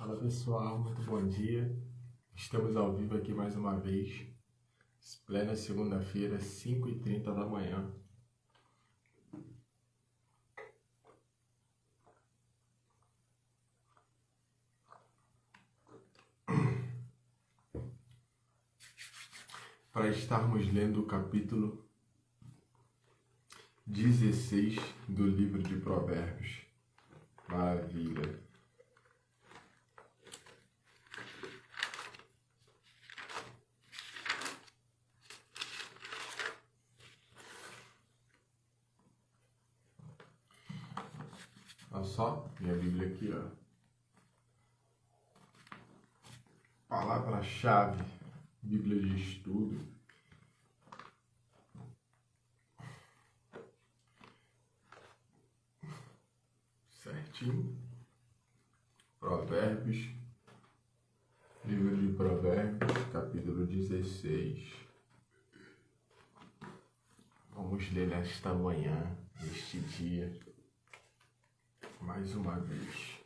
Fala pessoal, muito bom dia. Estamos ao vivo aqui mais uma vez, plena segunda-feira, 5h30 da manhã. Para estarmos lendo o capítulo 16 do livro de Provérbios. Maravilha! Olha só, minha Bíblia aqui, ó. Palavra-chave, Bíblia de estudo. Certinho. Provérbios, livro de Provérbios, capítulo 16. Vamos ler nesta manhã, neste dia, mais uma vez.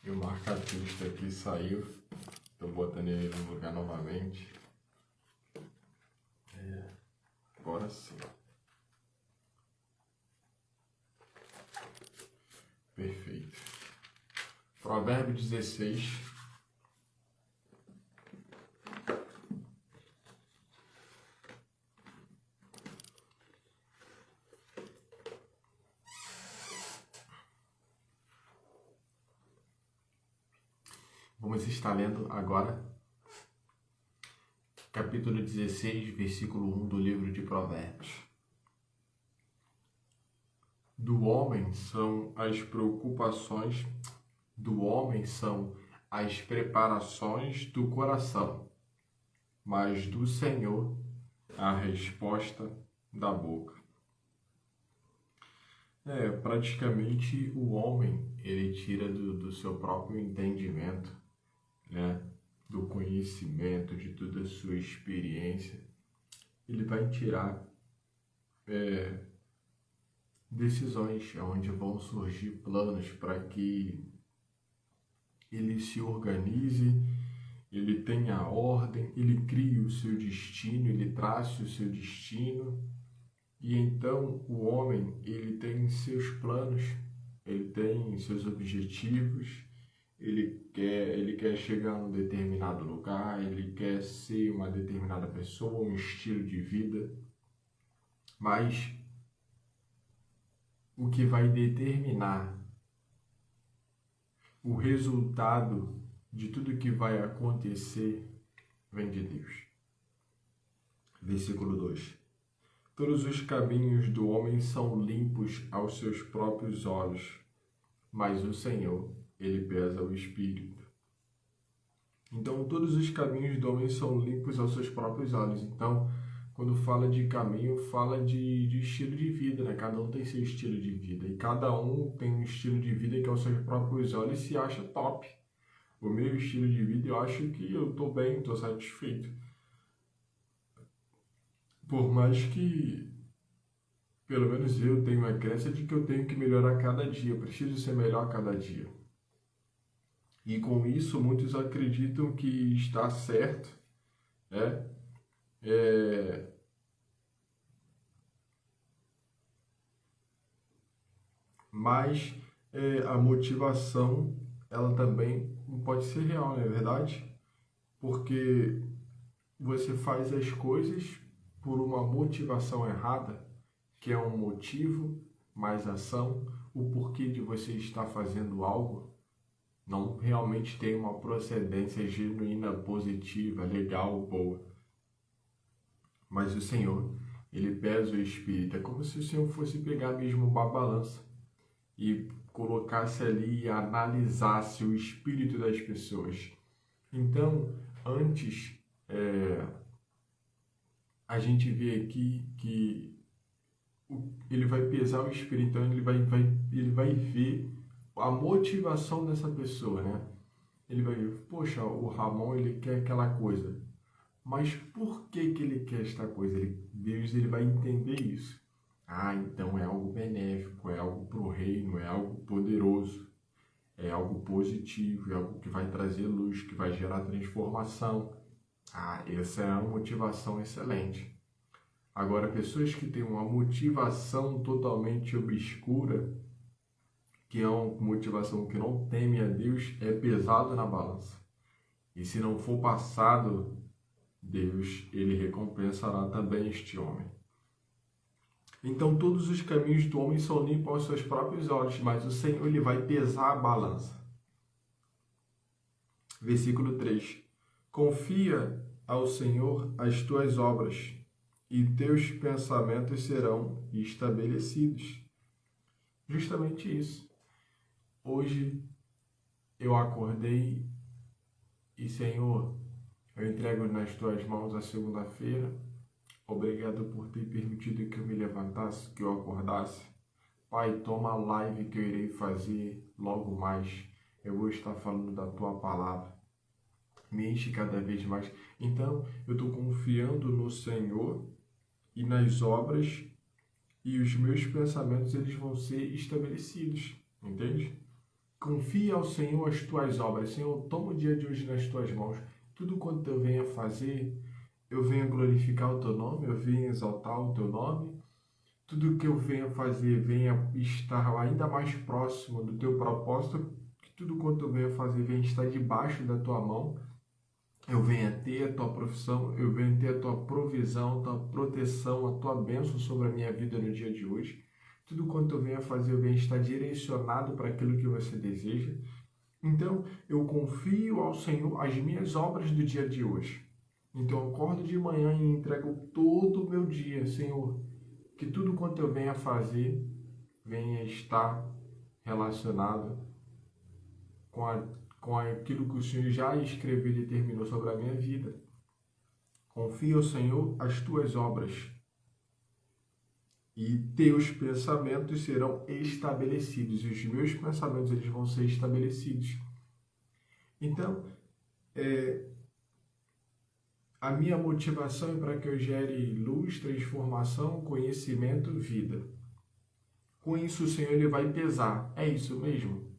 E o marca-texto aqui saiu. Estou botando ele no lugar novamente. Agora sim. Perfeito. Provérbio 16. Vamos estar lendo agora capítulo 16, versículo 1 do livro de Provérbios. Do homem são as preocupações, do homem são as preparações do coração, mas do Senhor a resposta da boca. Praticamente o homem, ele tira do seu próprio entendimento, né? Do conhecimento, de toda a sua experiência, ele vai tirar decisões, onde vão surgir planos para que ele se organize, ele tenha ordem, ele crie o seu destino, ele trace o seu destino. E então o homem, ele tem seus planos, ele tem seus objetivos, ele quer chegar num determinado lugar, ele quer ser uma determinada pessoa, um estilo de vida. Mas o que vai determinar o resultado de tudo que vai acontecer vem de Deus. Versículo 2. Todos os caminhos do homem são limpos aos seus próprios olhos, mas o Senhor, ele pesa o espírito. Então, todos os caminhos do homem são limpos aos seus próprios olhos. Então, quando fala de caminho, fala de estilo de vida, né? Cada um tem seu estilo de vida. E cada um tem um estilo de vida que aos seus próprios olhos se acha top. O meu estilo de vida, eu acho que eu estou bem, estou satisfeito. Por mais que, pelo menos eu tenho a crença de que eu tenho que melhorar cada dia, eu preciso ser melhor a cada dia. E com isso, muitos acreditam que está certo, né? Mas a motivação, ela também não pode ser real, não é verdade? Porque você faz as coisas por uma motivação errada, que é um motivo mais ação, o porquê de você estar fazendo algo não realmente tem uma procedência genuína, positiva, legal, boa. Mas o Senhor, ele pesa o espírito. É como se o Senhor fosse pegar mesmo uma balança e colocasse ali e analisasse o espírito das pessoas. Então, antes, a gente vê aqui que ele vai pesar o espírito, então ele vai ver a motivação dessa pessoa, né? Ele vai ver, poxa, o Ramon, ele quer aquela coisa, mas por que que ele quer esta coisa? Deus ele vai entender isso. Ah, então é algo benéfico, é algo para o reino, é algo poderoso, é algo positivo, é algo que vai trazer luz, que vai gerar transformação. Ah, essa é uma motivação excelente. Agora, pessoas que têm uma motivação totalmente obscura, que é uma motivação que não teme a Deus, é pesado na balança. E se não for passado, Deus, ele recompensará também este homem. Então, todos os caminhos do homem são limpos aos seus próprios olhos, mas o Senhor ele vai pesar a balança. Versículo 3. Confia ao Senhor as tuas obras, e teus pensamentos serão estabelecidos. Justamente isso. Hoje eu acordei e, Senhor, eu entrego nas tuas mãos a segunda-feira. Obrigado por ter permitido que eu me levantasse, que eu acordasse. Pai, toma a live que eu irei fazer logo mais. Eu vou estar falando da tua palavra. Me enche cada vez mais. Então, eu estou confiando no Senhor e nas obras, e os meus pensamentos eles vão ser estabelecidos, entende? Confia ao Senhor as tuas obras. Senhor, toma o dia de hoje nas tuas mãos. Tudo quanto eu venha fazer, eu venha glorificar o teu nome, eu venha exaltar o teu nome. Tudo que eu venha fazer, venha estar ainda mais próximo do teu propósito. Que tudo quanto eu venha fazer, venha estar debaixo da tua mão. Eu venha ter a tua profissão, eu venha ter a tua provisão, a tua proteção, a tua bênção sobre a minha vida no dia de hoje. Tudo quanto eu venha fazer, eu venha estar direcionado para aquilo que você deseja. Então, eu confio ao Senhor as minhas obras do dia de hoje. Então, eu acordo de manhã e entrego todo o meu dia, Senhor, que tudo quanto eu venha fazer, venha estar relacionado com aquilo que o Senhor já escreveu e determinou sobre a minha vida. Confia ao Senhor as tuas obras, e teus pensamentos serão estabelecidos, e os meus pensamentos eles vão ser estabelecidos. Então, a minha motivação é para que eu gere luz, transformação, conhecimento, vida. Com isso, o Senhor ele vai pesar. É isso mesmo?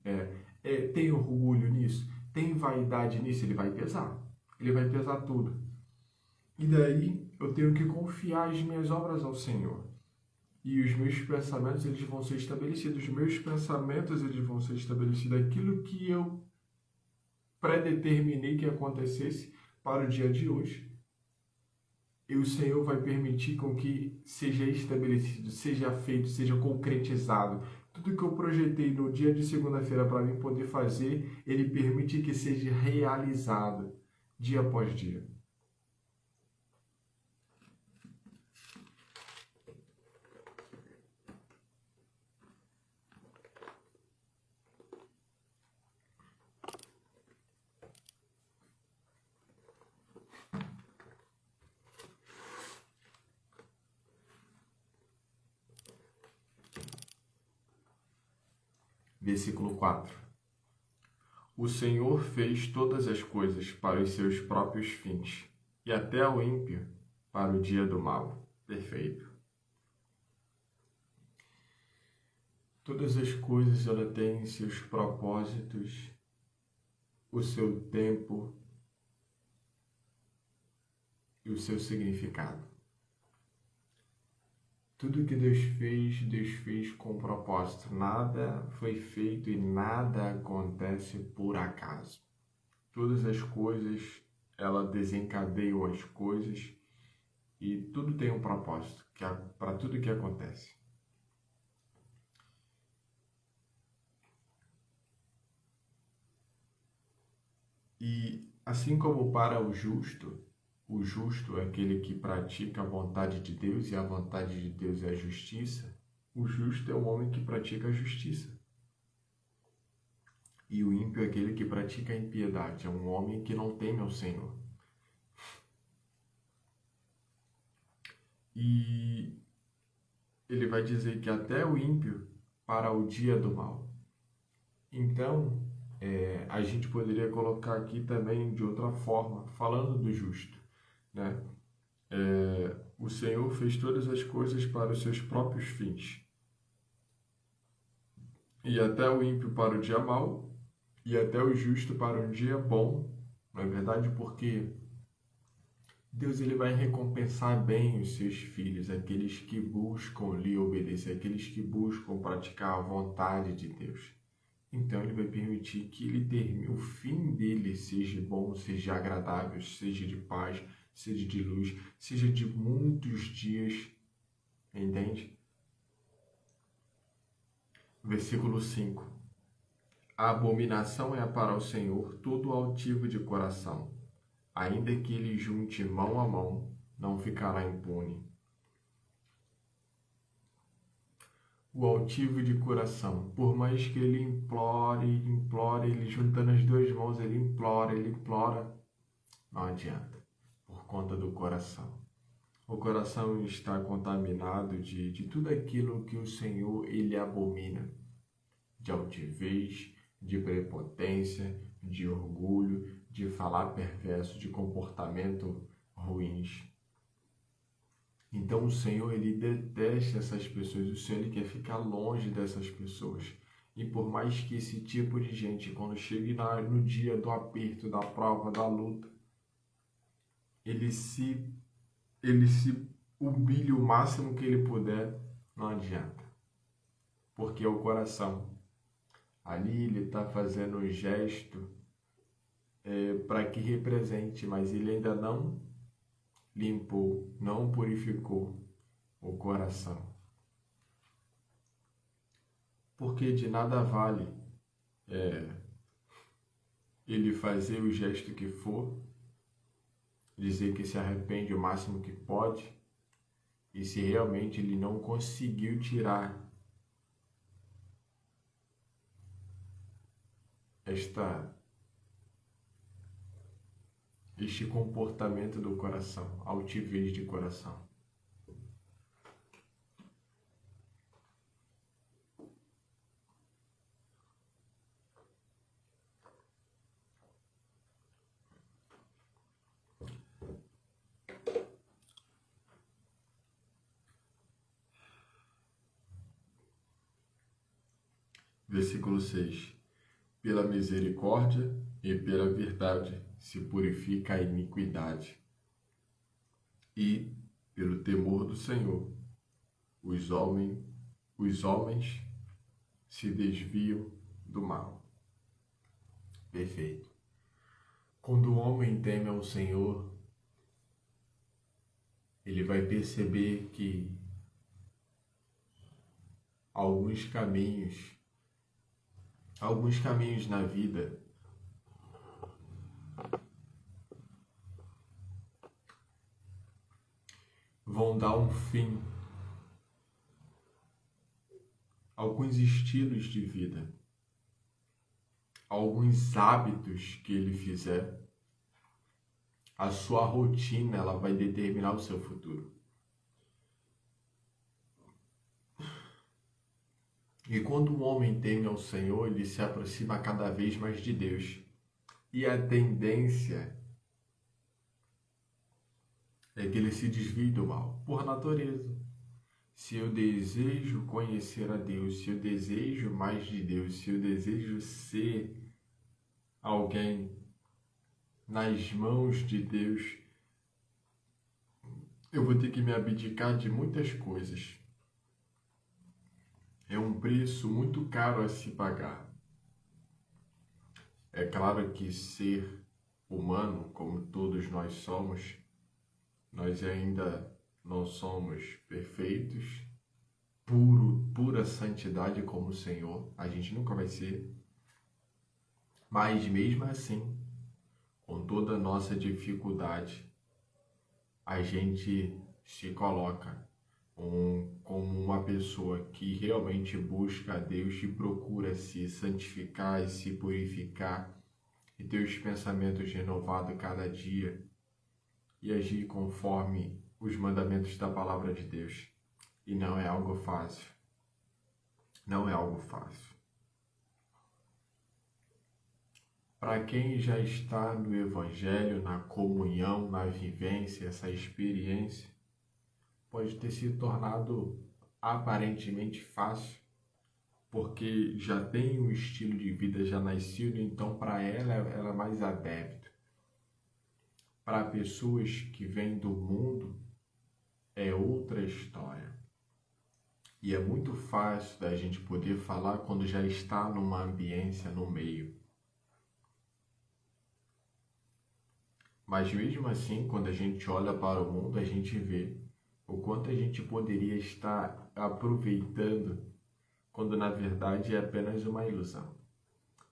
Tem orgulho nisso? Tem vaidade nisso? Ele vai pesar. Ele vai pesar tudo. E daí, eu tenho que confiar as minhas obras ao Senhor. E os meus pensamentos, eles vão ser estabelecidos. Os meus pensamentos, eles vão ser estabelecidos. Aquilo que eu predeterminei que acontecesse para o dia de hoje, e o Senhor vai permitir com que seja estabelecido, seja feito, seja concretizado. Tudo que eu projetei no dia de segunda-feira para mim poder fazer, Ele permite que seja realizado dia após dia. Versículo 4. O Senhor fez todas as coisas para os seus próprios fins, e até o ímpio para o dia do mal. Perfeito. Todas as coisas ela têm seus propósitos, o seu tempo e o seu significado. Tudo que Deus fez com propósito. Nada foi feito e nada acontece por acaso. Todas as coisas, ela desencadeia as coisas e tudo tem um propósito para tudo que acontece. E assim como para o justo, O justo é aquele que pratica a vontade de Deus, e a vontade de Deus é a justiça. O justo é o homem que pratica a justiça. E o ímpio é aquele que pratica a impiedade, é um homem que não teme ao Senhor. E ele vai dizer que até o ímpio para o dia do mal. Então, a gente poderia colocar aqui também de outra forma, falando do justo, né? O Senhor fez todas as coisas para os seus próprios fins. E até o ímpio para o dia mau, e até o justo para um dia bom, não é verdade? Porque Deus ele vai recompensar bem os seus filhos, aqueles que buscam lhe obedecer, aqueles que buscam praticar a vontade de Deus. Então ele vai permitir que ele termine, o fim dele seja bom, seja agradável, seja de paz, seja de luz, seja de muitos dias, entende? Versículo 5. A abominação é para o Senhor todo altivo de coração. Ainda que ele junte mão a mão, não ficará impune. O altivo de coração, por mais que ele implore, ele juntando as duas mãos, ele implora, não adianta, por conta do coração. O coração está contaminado de tudo aquilo que o Senhor ele abomina, de altivez, de prepotência, de orgulho, de falar perverso, de comportamento ruins. Então o Senhor ele detesta essas pessoas, o Senhor ele quer ficar longe dessas pessoas. E por mais que esse tipo de gente, quando chegue no dia do aperto, da prova, da luta, ele se humilhe o máximo que ele puder, não adianta. Porque é o coração. Ali ele está fazendo um gesto para que represente, mas ele ainda não limpou, não purificou o coração. Porque de nada vale ele fazer o gesto que for, dizer que se arrepende o máximo que pode, e se realmente ele não conseguiu tirar este comportamento do coração, altivez de coração. Versículo 6. Pela misericórdia e pela verdade se purifica a iniquidade. E, pelo temor do Senhor, os homens se desviam do mal. Perfeito. Quando o homem teme ao Senhor, ele vai perceber que alguns caminhos na vida vão dar um fim. Alguns estilos de vida, alguns hábitos que ele fizer, a sua rotina, ela vai determinar o seu futuro. E quando o homem teme ao Senhor, ele se aproxima cada vez mais de Deus. E a tendência é que ele se desvie do mal, por natureza. Se eu desejo conhecer a Deus, se eu desejo mais de Deus, se eu desejo ser alguém nas mãos de Deus, eu vou ter que me abdicar de muitas coisas. É um preço muito caro a se pagar. É claro que ser humano, como todos nós somos, nós ainda não somos perfeitos, pura santidade como o Senhor. A gente nunca vai ser. Mas mesmo assim, com toda a nossa dificuldade, a gente se coloca como uma pessoa que realmente busca a Deus e procura se santificar e se purificar e ter os pensamentos renovados cada dia e agir conforme os mandamentos da palavra de Deus. E não é algo fácil. Não é algo fácil. Para quem já está no Evangelho, na comunhão, na vivência, essa experiência pode ter se tornado aparentemente fácil, porque já tem um estilo de vida já nascido, então para ela é mais adepto. Para pessoas que vêm do mundo, é outra história. E é muito fácil da gente poder falar quando já está numa ambiência, no meio. Mas mesmo assim, quando a gente olha para o mundo, a gente vê o quanto a gente poderia estar aproveitando, quando na verdade é apenas uma ilusão.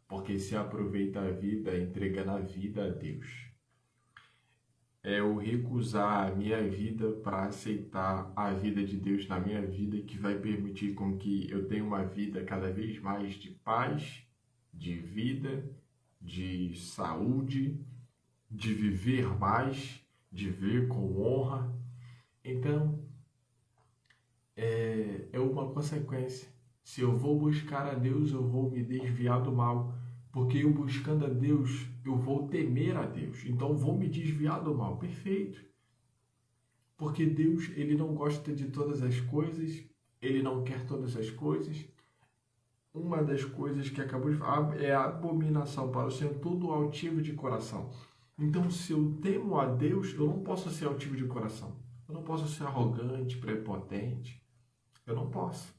Porque se aproveita a vida entregando a vida a Deus. É o recusar a minha vida para aceitar a vida de Deus na minha vida, que vai permitir com que eu tenha uma vida cada vez mais de paz, de vida, de saúde, de viver mais, de viver com honra. Então, é uma consequência. Se eu vou buscar a Deus, eu vou me desviar do mal. Porque eu buscando a Deus, eu vou temer a Deus. Então, vou me desviar do mal. Perfeito. Porque Deus, Ele não gosta de todas as coisas. Ele não quer todas as coisas. Uma das coisas que acabou de falar é a abominação para o Senhor, todo altivo de coração. Então, se eu temo a Deus, eu não posso ser altivo de coração. Eu não posso ser arrogante, prepotente. Eu não posso.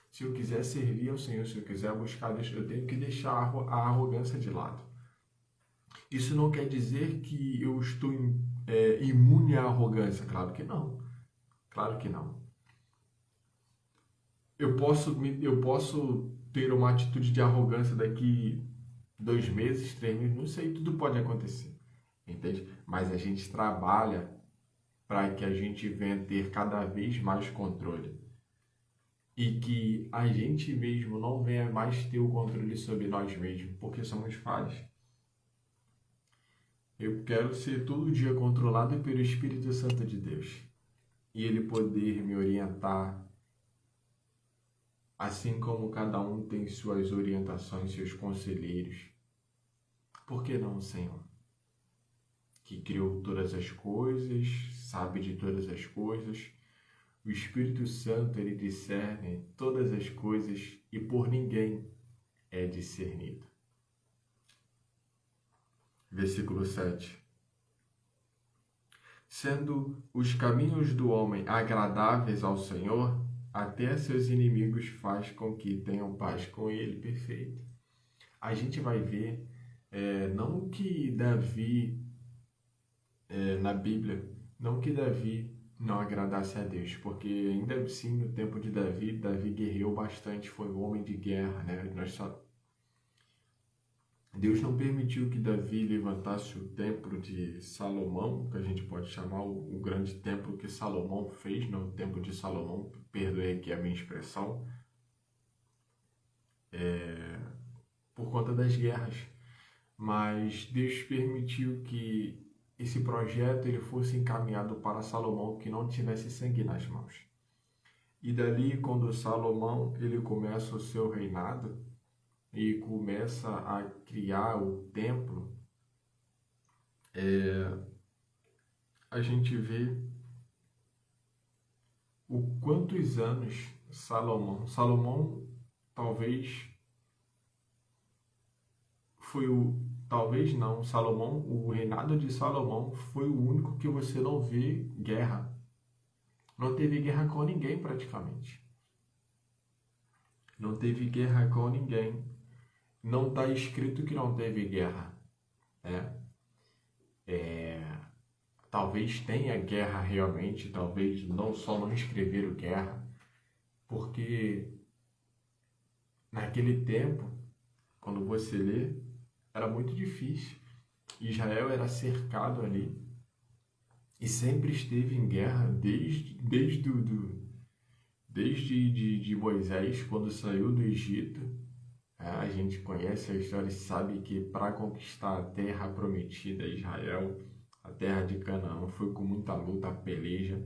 Se eu quiser servir ao Senhor, se eu quiser buscar Deus, eu tenho que deixar a arrogância de lado. Isso não quer dizer que eu estou imune à arrogância. Claro que não. Claro que não. Eu posso ter uma atitude de arrogância daqui 2 meses, 3 meses, não sei, tudo pode acontecer. Entende? Mas a gente trabalha para que a gente venha ter cada vez mais controle. E que a gente mesmo não venha mais ter o controle sobre nós mesmos, porque somos falhos. Eu quero ser todo dia controlado pelo Espírito Santo de Deus. E Ele poder me orientar, assim como cada um tem suas orientações, seus conselheiros. Por que não, Senhor? Que criou todas as coisas, sabe de todas as coisas. O Espírito Santo, Ele discerne todas as coisas e por ninguém é discernido. Versículo 7. Sendo os caminhos do homem agradáveis ao Senhor, até seus inimigos faz com que tenham paz com ele. Perfeito. A gente vai ver, não que Davi, na Bíblia, não que Davi não agradasse a Deus, porque ainda assim no tempo de Davi guerreou bastante, foi um homem de guerra, né? Deus não permitiu que Davi levantasse o templo de Salomão, que a gente pode chamar o grande templo que Salomão fez, no templo de Salomão, perdoe aqui a minha expressão, por conta das guerras. Mas Deus permitiu que esse projeto ele fosse encaminhado para Salomão, que não tivesse sangue nas mãos. E dali, quando Salomão ele começa o seu reinado e começa a criar o templo, a gente vê o quantos anos Salomão talvez foi Salomão, o reinado de Salomão foi o único que você não vê guerra. Não teve guerra com ninguém praticamente. Não teve guerra com ninguém. Não está escrito que não teve guerra. Talvez tenha guerra realmente, talvez não escreveram guerra, porque naquele tempo, quando você lê, era muito difícil. Israel era cercado ali e sempre esteve em guerra desde de Moisés, quando saiu do Egito. A gente conhece a história e sabe que para conquistar a terra prometida a Israel, a terra de Canaã, foi com muita luta, peleja,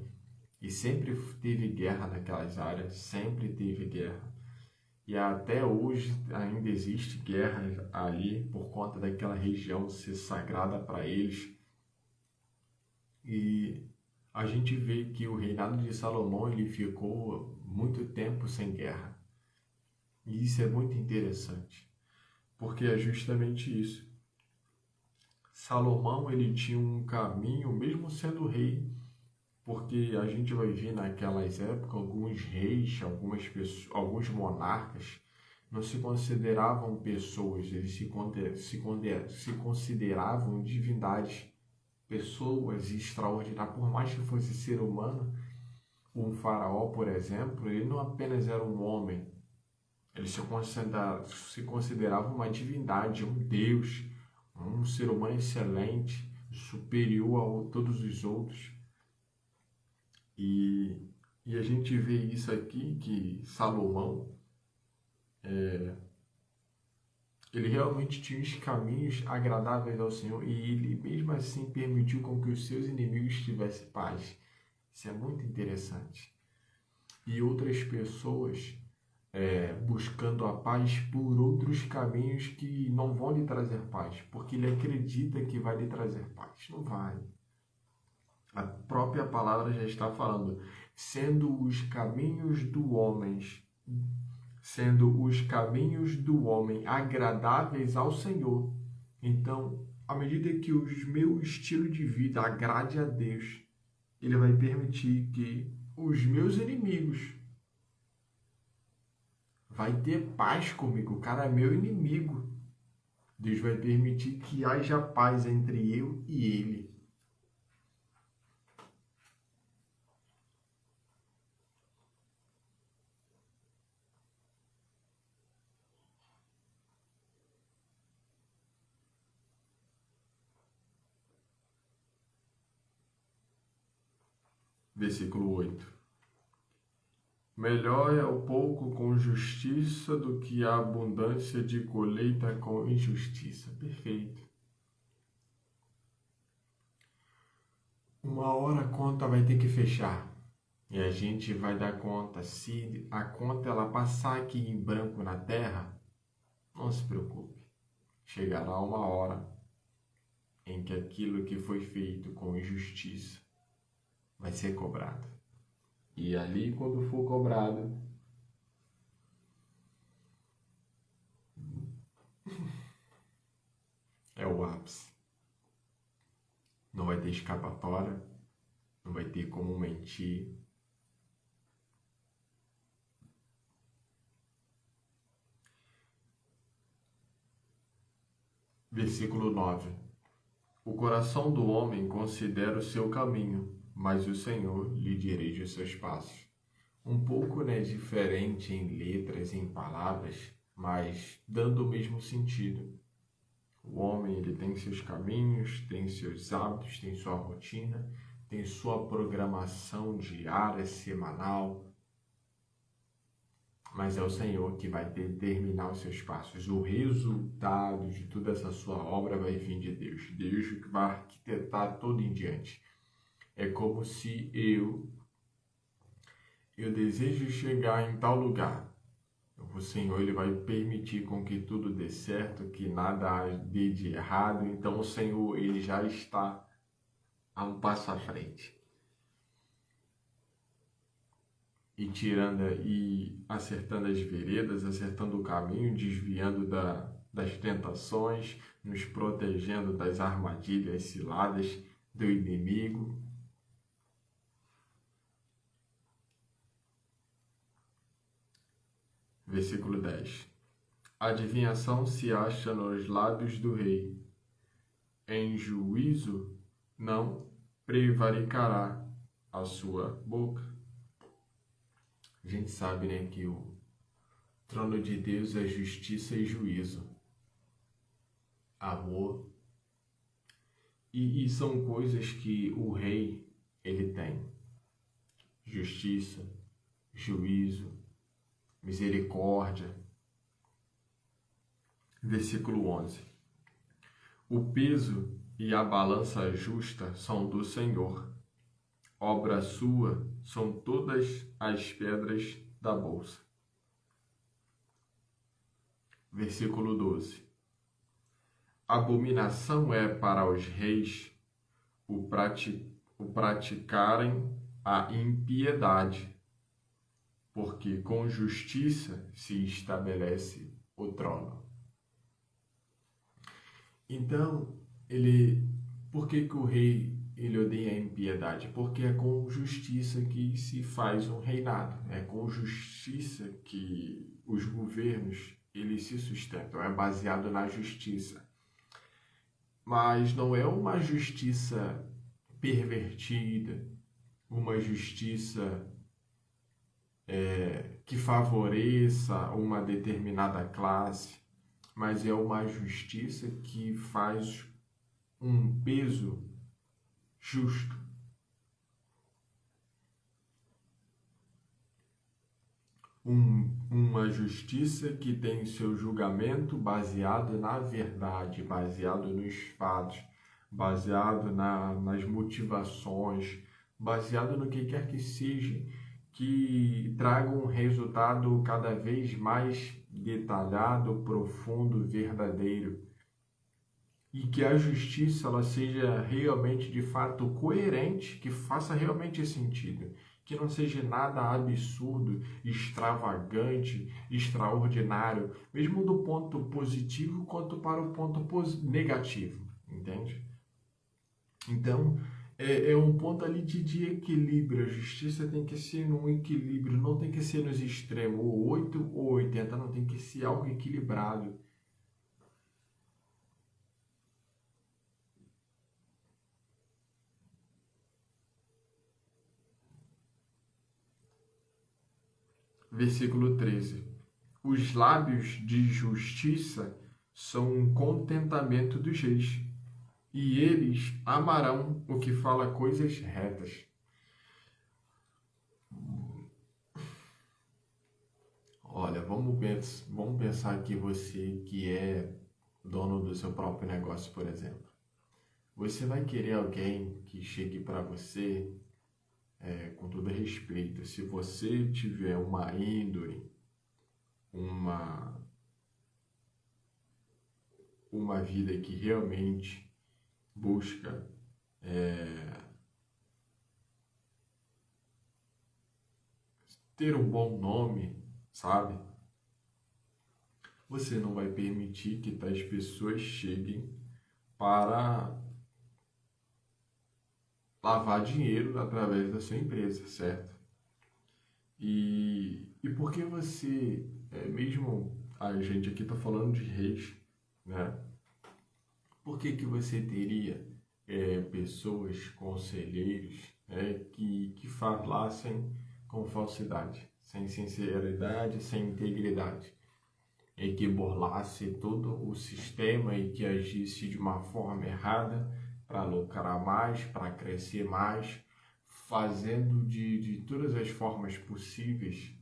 e sempre teve guerra naquelas áreas, sempre teve guerra. E até hoje ainda existe guerra ali por conta daquela região ser sagrada para eles. E a gente vê que o reinado de Salomão ele ficou muito tempo sem guerra. E isso é muito interessante, porque é justamente isso. Salomão ele tinha um caminho, mesmo sendo rei, porque a gente vai ver naquelas épocas alguns reis, algumas pessoas, alguns monarcas não se consideravam pessoas, eles se consideravam divindades, pessoas extraordinárias. Por mais que fosse ser humano, um faraó, por exemplo, ele não apenas era um homem, ele se considerava uma divindade, um deus, um ser humano excelente, superior a todos os outros. E a gente vê isso aqui, que Salomão, ele realmente tinha os caminhos agradáveis ao Senhor e ele mesmo assim permitiu com que os seus inimigos tivessem paz. Isso é muito interessante. E outras pessoas buscando a paz por outros caminhos que não vão lhe trazer paz, porque ele acredita que vai lhe trazer paz. Não vai. A própria palavra já está falando, sendo os caminhos do homem agradáveis ao Senhor. Então, à medida que o meu estilo de vida agrade a Deus, Ele vai permitir que os meus inimigos vai ter paz comigo. O cara é meu inimigo. Deus vai permitir que haja paz entre eu e ele. Versículo 8. Melhor é o pouco com justiça do que a abundância de colheita com injustiça. Perfeito. Uma hora a conta vai ter que fechar. E a gente vai dar conta. Se a conta ela passar aqui em branco na terra, não se preocupe. Chegará uma hora em que aquilo que foi feito com injustiça vai ser cobrado. E ali, quando for cobrado, é o ápice. Não vai ter escapatória, não vai ter como mentir. Versículo 9. O coração do homem considera o seu caminho, mas o Senhor lhe dirige os seus passos. Um pouco diferente em letras e em palavras, mas dando o mesmo sentido. O homem ele tem seus caminhos, tem seus hábitos, tem sua rotina, tem sua programação diária, semanal, mas é o Senhor que vai determinar os seus passos. O resultado de toda essa sua obra vai vir de Deus. Deus que vai arquitetar todo em diante. É como se eu desejo chegar em tal lugar. O Senhor ele vai permitir com que tudo dê certo, que nada dê de errado. Então o Senhor ele já está a um passo à frente. E tirando e acertando as veredas, acertando o caminho, desviando das tentações, nos protegendo das armadilhas ciladas do inimigo. Versículo 10. A adivinhação se acha nos lábios do rei. Em juízo não prevaricará a sua boca. A gente sabe, né, que o trono de Deus é justiça e juízo, amor. E são coisas que o rei, ele tem justiça, juízo, misericórdia. Versículo 11. O peso e a balança justa são do Senhor. Obra sua são todas as pedras da bolsa. Versículo 12. Abominação é para os reis o praticarem a impiedade, porque com justiça se estabelece o trono. Então, por que o rei ele odeia a impiedade? Porque é com justiça que se faz um reinado, é com justiça que os governos eles se sustentam, é baseado na justiça. Mas não é uma justiça pervertida, uma justiça que favoreça uma determinada classe, mas é uma justiça que faz um peso justo. Uma justiça que tem seu julgamento baseado na verdade, baseado nos fatos, baseado nas motivações, baseado no que quer que seja, que traga um resultado cada vez mais detalhado, profundo, verdadeiro. E que a justiça ela seja realmente, de fato, coerente, que faça realmente sentido. Que não seja nada absurdo, extravagante, extraordinário, mesmo do ponto positivo quanto para o ponto negativo, entende? Então, é um ponto ali de equilíbrio. A justiça tem que ser num equilíbrio, não tem que ser nos extremos, ou 8 ou 80, não tem que ser algo equilibrado. Versículo 13. Os lábios de justiça são um contentamento dos reis, e eles amarão o que fala coisas retas. Olha, vamos pensar que você que é dono do seu próprio negócio, por exemplo. Você vai querer alguém que chegue para você com todo respeito. Se você tiver uma índole, uma vida que realmente busca ter um bom nome, sabe? Você não vai permitir que tais pessoas cheguem para lavar dinheiro através da sua empresa, certo? E por que você, mesmo a gente aqui está falando de reis, né? Por que você teria pessoas, conselheiros, que falassem com falsidade, sem sinceridade, sem integridade, e que burlasse todo o sistema e que agisse de uma forma errada para lucrar mais, para crescer mais, fazendo de todas as formas possíveis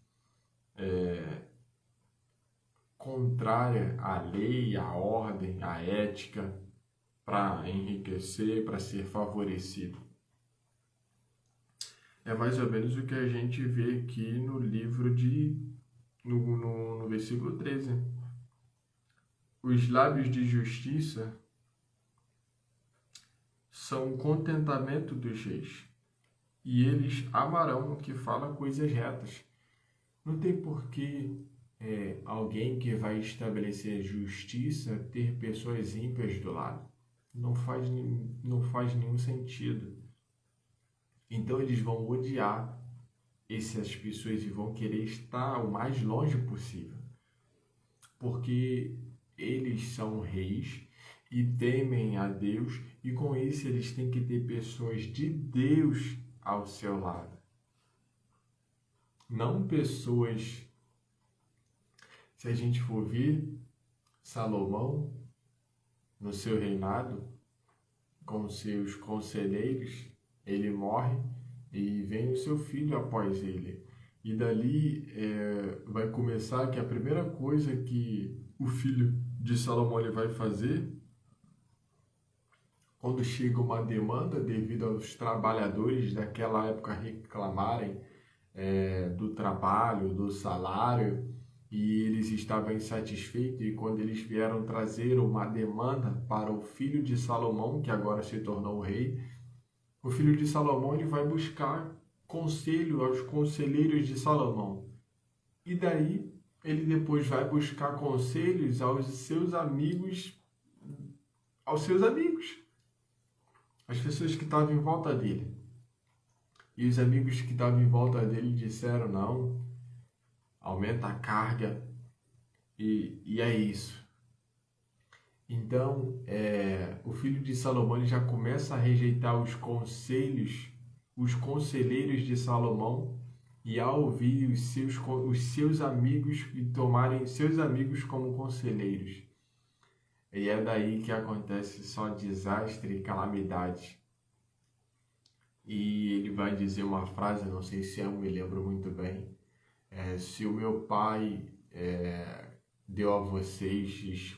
contrária à lei, à ordem, à ética, para enriquecer, para ser favorecido. É mais ou menos o que a gente vê aqui no livro no versículo 13. Os lábios de justiça são o contentamento dos reis, e eles amarão o que fala coisas retas. Não tem porquê alguém que vai estabelecer justiça ter pessoas ímpias do lado. Não faz nenhum sentido. Então eles vão odiar essas pessoas e vão querer estar o mais longe possível. Porque eles são reis e temem a Deus, e com isso eles têm que ter pessoas de Deus ao seu lado. Não pessoas... Se a gente for ver Salomão no seu reinado, com seus conselheiros, ele morre e vem o seu filho após ele. E dali vai começar que a primeira coisa que o filho de Salomão ele vai fazer, quando chega uma demanda devido aos trabalhadores daquela época reclamarem do trabalho, do salário, e eles estavam insatisfeitos, e quando eles vieram trazer uma demanda para o filho de Salomão, que agora se tornou o rei, o filho de Salomão ele vai buscar conselho aos conselheiros de Salomão. E daí ele depois vai buscar conselhos aos seus amigos, as pessoas que estavam em volta dele. E os amigos que estavam em volta dele disseram: não, aumenta a carga, e é isso. Então, o filho de Salomão ele já começa a rejeitar os conselheiros de Salomão, e a ouvir os seus amigos e tomarem seus amigos como conselheiros. E é daí que acontece só desastre e calamidade. E ele vai dizer uma frase, não sei se eu me lembro muito bem, se o meu pai deu a vocês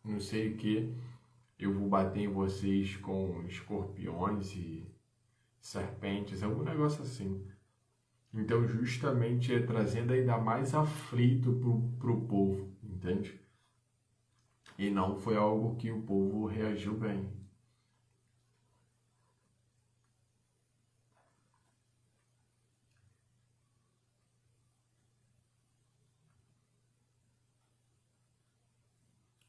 não sei o que, eu vou bater em vocês com escorpiões e serpentes, algum negócio assim. Então, justamente trazendo ainda mais aflito pro povo, entende? E não foi algo que o povo reagiu bem.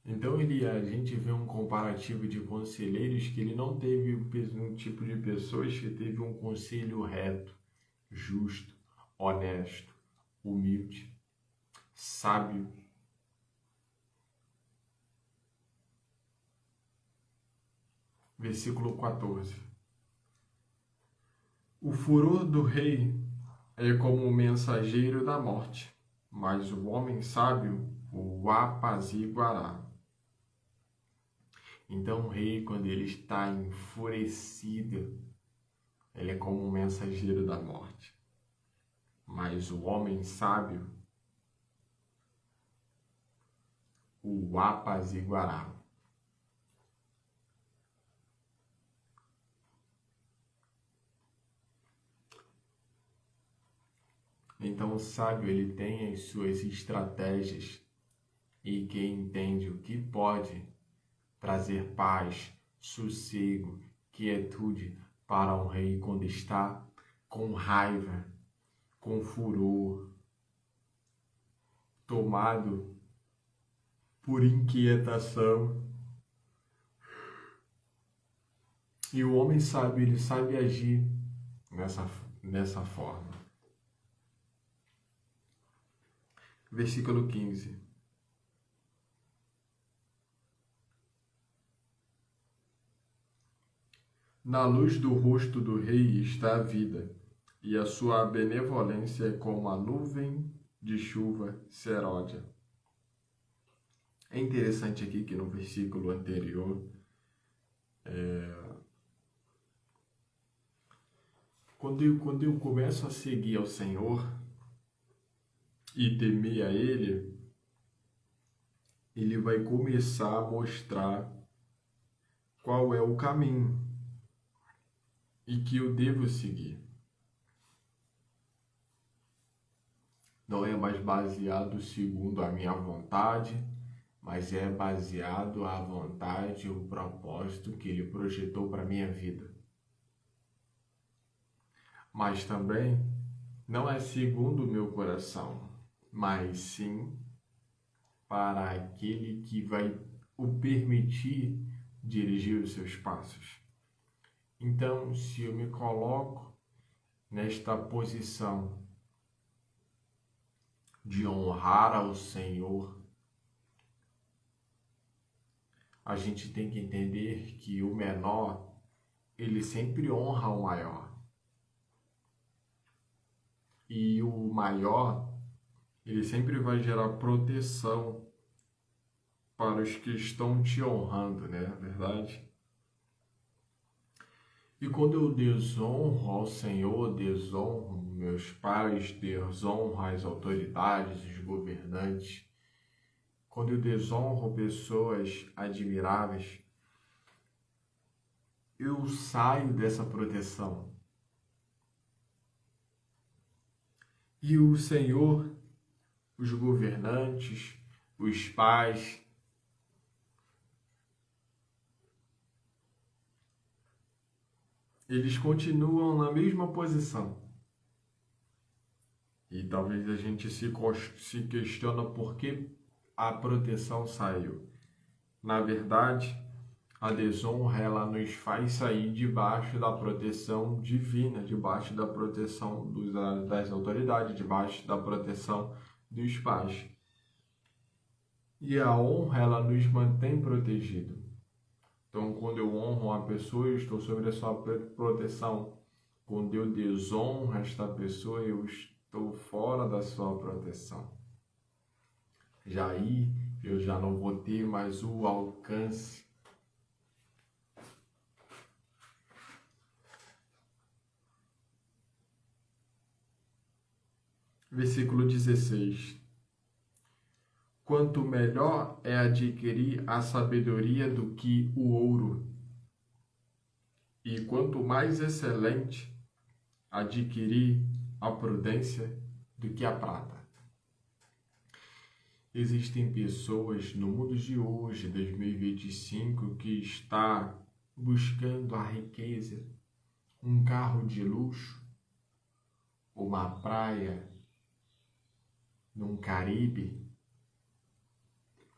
Então a gente vê um comparativo de conselheiros que ele não teve um tipo de pessoas que teve um conselho reto, justo, honesto, humilde, sábio. Versículo 14. O furor do rei é como o mensageiro da morte, mas o homem sábio o apaziguará. Então o rei, quando ele está enfurecido, ele é como um mensageiro da morte. Mas o homem sábio o apaziguará. Então o sábio ele tem as suas estratégias, e quem entende o que pode trazer paz, sossego, quietude para um rei quando está com raiva, com furor, tomado por inquietação. E o homem sábio, ele sabe agir nessa forma. Versículo 15. Na luz do rosto do rei está a vida, e a sua benevolência é como a nuvem de chuva seródia. É interessante aqui que no versículo anterior, quando eu começo a seguir ao Senhor e temer a Ele, Ele vai começar a mostrar qual é o caminho e que eu devo seguir. Não é mais baseado segundo a minha vontade, mas é baseado à vontade e o propósito que Ele projetou para a minha vida. Mas também não é segundo o meu coração, mas sim para aquele que vai o permitir dirigir os seus passos. Então, se eu me coloco nesta posição de honrar ao Senhor, a gente tem que entender que o menor, ele sempre honra o maior. E o maior, ele sempre vai gerar proteção para os que estão te honrando, né? É verdade? E quando eu desonro ao Senhor, desonro meus pais, desonro as autoridades, os governantes, quando eu desonro pessoas admiráveis, eu saio dessa proteção. E o Senhor, os governantes, os pais, eles continuam na mesma posição. E talvez a gente se questiona por que a proteção saiu. Na verdade, a desonra, ela nos faz sair debaixo da proteção divina, debaixo da proteção das autoridades, debaixo da proteção dos pais. E a honra, ela nos mantém protegidos. Então, quando eu honro uma pessoa, eu estou sob a sua proteção. Quando eu desonro esta pessoa, eu estou fora da sua proteção. Já aí, eu já não vou ter mais o alcance. Versículo 16. Quanto melhor é adquirir a sabedoria do que o ouro, e quanto mais excelente adquirir a prudência do que a prata. Existem pessoas no mundo de hoje, 2025, que está buscando a riqueza, um carro de luxo, uma praia num Caribe,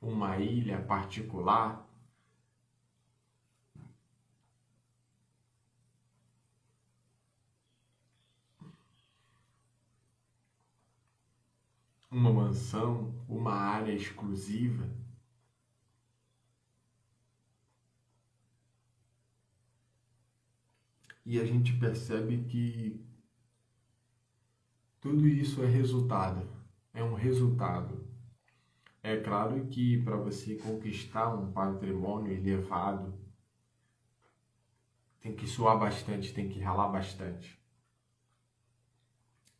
uma ilha particular, uma mansão, uma área exclusiva. E a gente percebe que tudo isso é resultado, é um resultado. É claro que para você conquistar um patrimônio elevado, tem que suar bastante, tem que ralar bastante.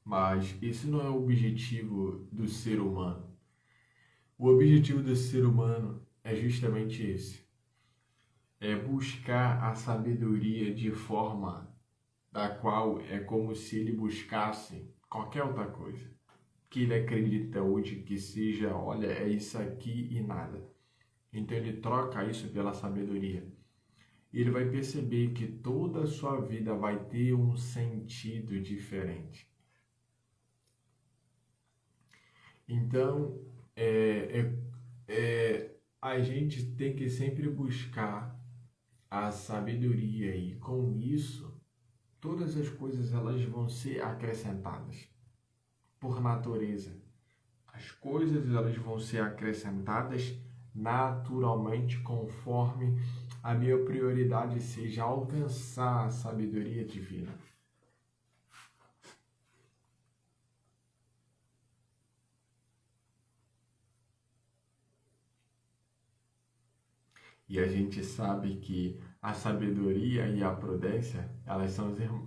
Mas esse não é o objetivo do ser humano. O objetivo do ser humano é justamente esse. É buscar a sabedoria de forma da qual é como se ele buscasse qualquer outra coisa. Que ele acredita hoje que seja, olha, é isso aqui e nada. Então ele troca isso pela sabedoria. Ele vai perceber que toda a sua vida vai ter um sentido diferente. Então, a gente tem que sempre buscar a sabedoria e com isso, todas as coisas elas vão ser acrescentadas por natureza. As coisas elas vão ser acrescentadas naturalmente conforme a minha prioridade seja alcançar a sabedoria divina. E a gente sabe que a sabedoria e a prudência, elas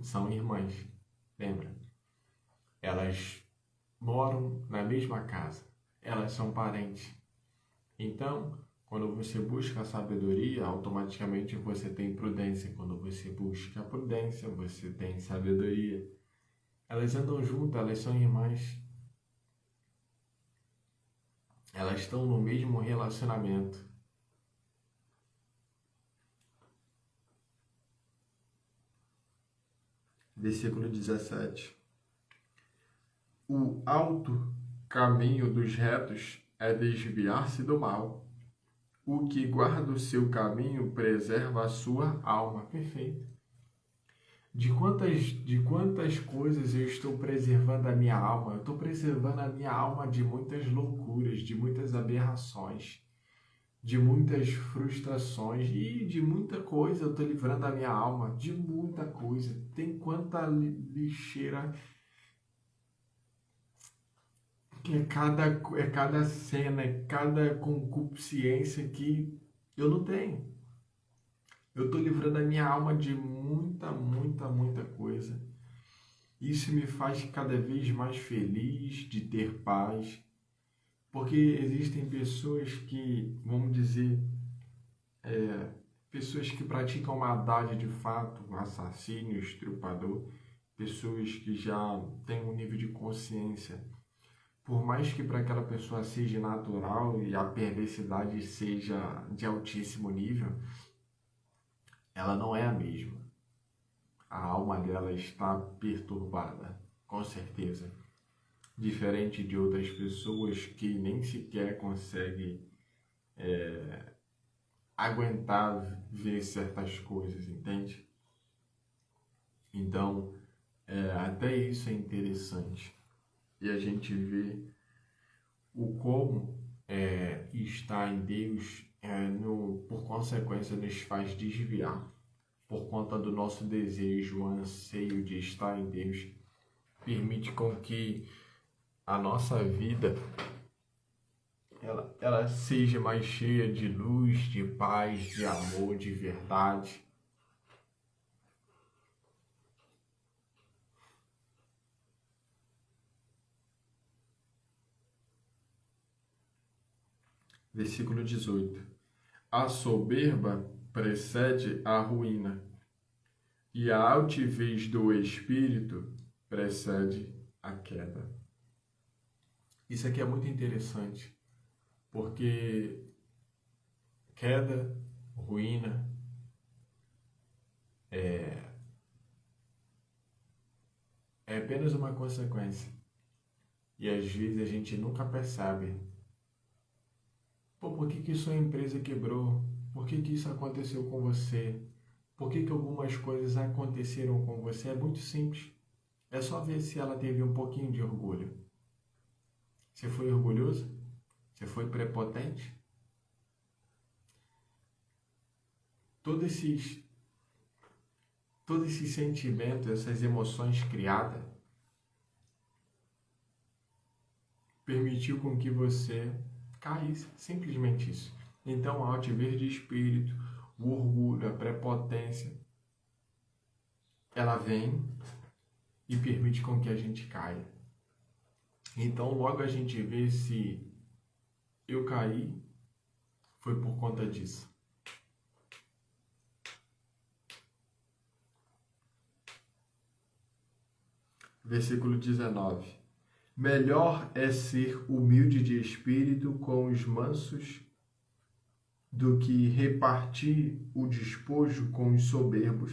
são irmãs, lembra? Elas moram na mesma casa, elas são parentes. Então, quando você busca a sabedoria, automaticamente você tem prudência. Quando você busca a prudência, você tem sabedoria. Elas andam juntas, elas são irmãs. Elas estão no mesmo relacionamento. Versículo 17. O alto caminho dos retos é desviar-se do mal. O que guarda o seu caminho preserva a sua alma. Perfeito. De quantas coisas eu estou preservando a minha alma? Eu estou preservando a minha alma de muitas loucuras, de muitas aberrações, de muitas frustrações e de muita coisa. Eu estou livrando a minha alma de muita coisa. Tem quanta lixeira é cada cena, é cada concupiscência que eu não tenho. Eu estou livrando a minha alma de muita coisa. Isso me faz cada vez mais feliz de ter paz, porque existem pessoas que, vamos dizer, pessoas que praticam maldade de fato, um assassino, estrupador, pessoas que já têm um nível de consciência. Por mais que para aquela pessoa seja natural e a perversidade seja de altíssimo nível, ela não é a mesma. A alma dela está perturbada, com certeza. Diferente de outras pessoas que nem sequer conseguem aguentar ver certas coisas, entende? Então, até isso é interessante. E a gente vê o como estar em Deus, por consequência, nos faz desviar. Por conta do nosso desejo, anseio de estar em Deus, permite com que a nossa vida ela seja mais cheia de luz, de paz, de amor, de verdade. Versículo 18. A soberba precede a ruína, e a altivez do espírito precede a queda. Isso aqui é muito interessante, porque queda, ruína, é apenas uma consequência. E às vezes a gente nunca percebe. Pô, por que sua empresa quebrou? Por que isso aconteceu com você? Por que algumas coisas aconteceram com você? É muito simples. É só ver se ela teve um pouquinho de orgulho. Você foi orgulhoso? Você foi prepotente? Todos esses sentimentos, essas emoções criadas, permitiu com que você caísse. Simplesmente isso. Então, a altivez de espírito, o orgulho, a prepotência, ela vem e permite com que a gente caia. Então, logo a gente vê se eu caí, foi por conta disso. Versículo 19. Melhor é ser humilde de espírito com os mansos do que repartir o despojo com os soberbos.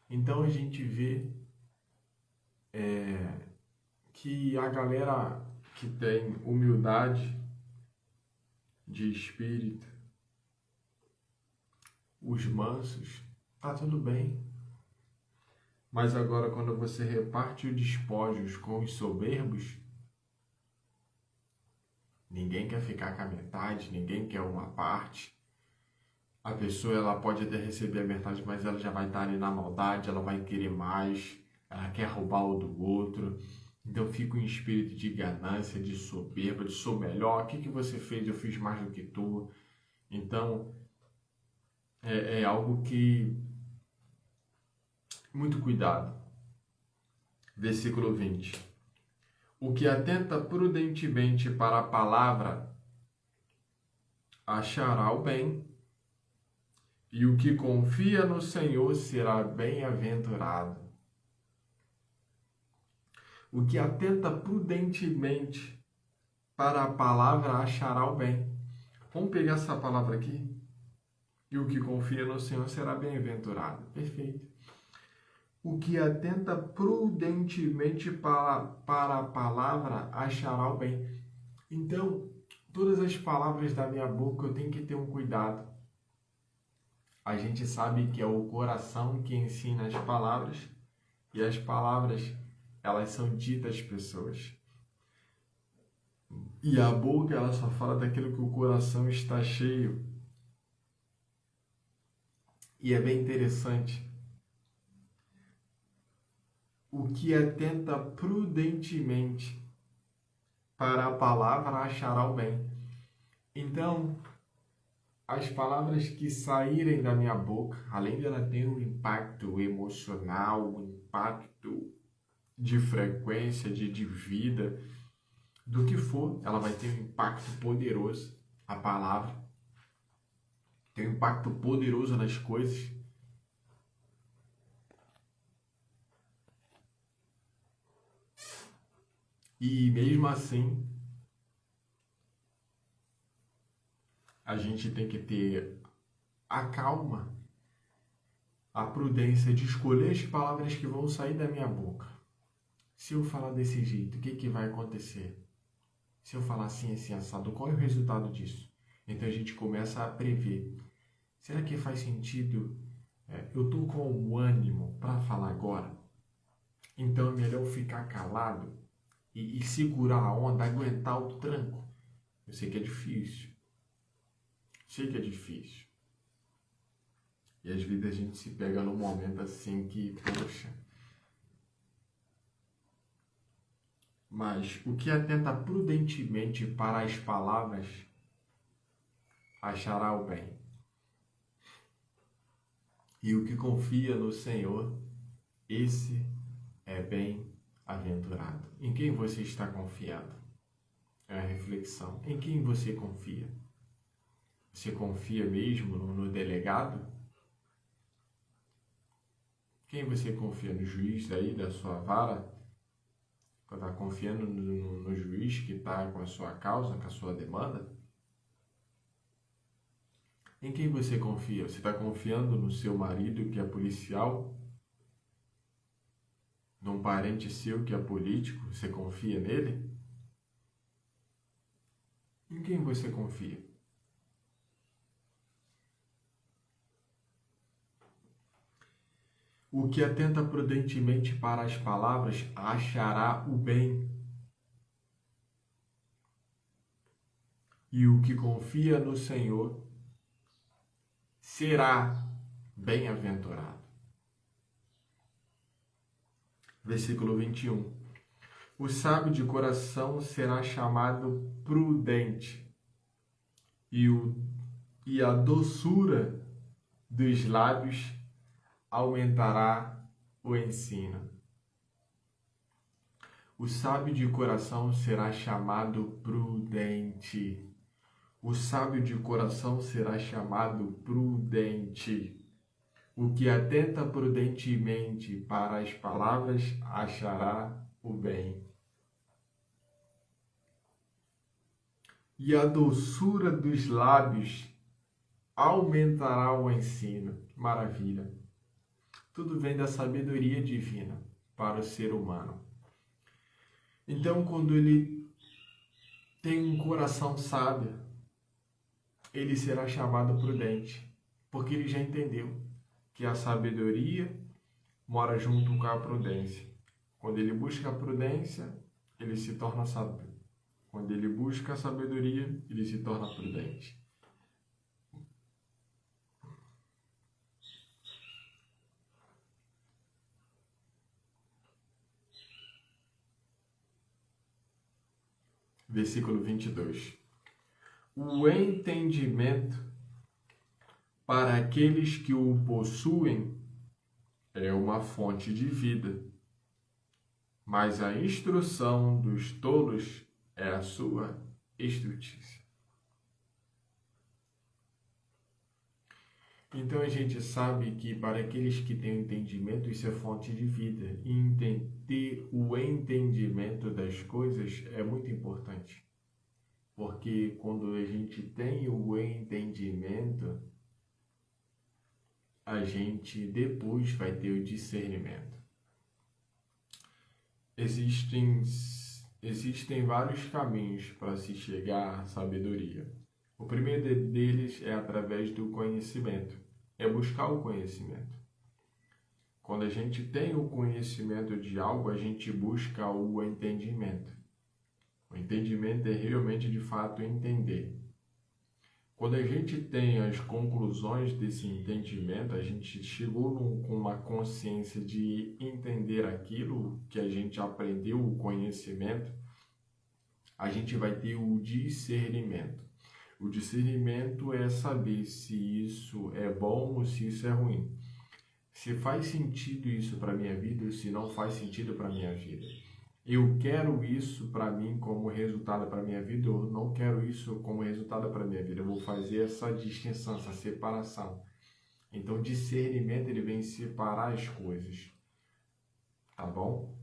Então a gente vê que a galera que tem humildade de espírito, os mansos, tá tudo bem. Mas agora quando você reparte os despojos com os soberbos, ninguém quer ficar com a metade, ninguém quer uma parte. A pessoa ela pode até receber a metade, mas ela já vai estar ali na maldade, ela vai querer mais, ela quer roubar o do outro. Então fica um espírito de ganância, de soberba, de sou melhor, o que você fez? Eu fiz mais do que tu. Então é algo que... Muito cuidado. Versículo 20. O que atenta prudentemente para a palavra achará o bem, e o que confia no Senhor será bem-aventurado. O que atenta prudentemente para a palavra achará o bem. Vamos pegar essa palavra aqui? E o que confia no Senhor será bem-aventurado. Perfeito. O que atenta prudentemente para a palavra achará o bem. Então, todas as palavras da minha boca eu tenho que ter um cuidado. A gente sabe que é o coração que ensina as palavras, e as palavras, elas são ditas às pessoas. E a boca, ela só fala daquilo que o coração está cheio. E é bem interessante, o que atenta prudentemente para a palavra achará o bem. Então, as palavras que saírem da minha boca, além de ela ter um impacto emocional, um impacto de frequência, de vida, do que for, ela vai ter um impacto poderoso. A palavra tem um impacto poderoso nas coisas. E mesmo assim, a gente tem que ter a calma, a prudência de escolher as palavras que vão sair da minha boca. Se eu falar desse jeito, o que vai acontecer? Se eu falar assim, assado, qual é o resultado disso? Então a gente começa a prever. Será que faz sentido? Eu estou com o ânimo para falar agora. Então é melhor eu ficar calado e segurar a onda, aguentar o tranco. Eu sei que é difícil. Sei que é difícil. E às vezes a gente se pega num momento assim que, poxa. Mas o que atenta prudentemente para as palavras achará o bem. E o que confia no Senhor, esse é bem-aventurado. Em quem você está confiando? É a reflexão. Em quem você confia? Você confia mesmo no delegado? Quem você confia? No juiz aí da sua vara? Está confiando no juiz que está com a sua causa, com a sua demanda? Em quem você confia? Você está confiando no seu marido que é policial? Num parente seu que é político? Você confia nele? Em quem você confia? O que atenta prudentemente para as palavras achará o bem. E o que confia no Senhor será bem-aventurado. Versículo 21. O sábio de coração será chamado prudente, e a doçura dos lábios aumentará o ensino. O sábio de coração será chamado prudente. O sábio de coração será chamado prudente. O que atenta prudentemente para as palavras achará o bem. E a doçura dos lábios aumentará o ensino. Maravilha. Tudo vem da sabedoria divina para o ser humano. Então, quando ele tem um coração sábio, ele será chamado prudente, porque ele já entendeu que a sabedoria mora junto com a prudência. Quando ele busca a prudência, ele se torna sábio. Quando ele busca a sabedoria, ele se torna prudente. Versículo 22. O entendimento para aqueles que o possuem é uma fonte de vida, mas a instrução dos tolos é a sua estultícia. Então a gente sabe que para aqueles que têm entendimento, isso é fonte de vida. E ter o entendimento das coisas é muito importante. Porque quando a gente tem o entendimento, a gente depois vai ter o discernimento. Existem vários caminhos para se chegar à sabedoria. O primeiro deles é através do conhecimento, é buscar o conhecimento. Quando a gente tem o conhecimento de algo, a gente busca o entendimento. O entendimento é realmente, de fato, entender. Quando a gente tem as conclusões desse entendimento, a gente chegou com uma consciência de entender aquilo que a gente aprendeu, o conhecimento, a gente vai ter o discernimento. O discernimento é saber se isso é bom ou se isso é ruim. Se faz sentido isso para a minha vida ou se não faz sentido para a minha vida. Eu quero isso para mim como resultado para a minha vida ou não quero isso como resultado para a minha vida. Eu vou fazer essa distinção, essa separação. Então, discernimento, ele vem separar as coisas. Tá bom?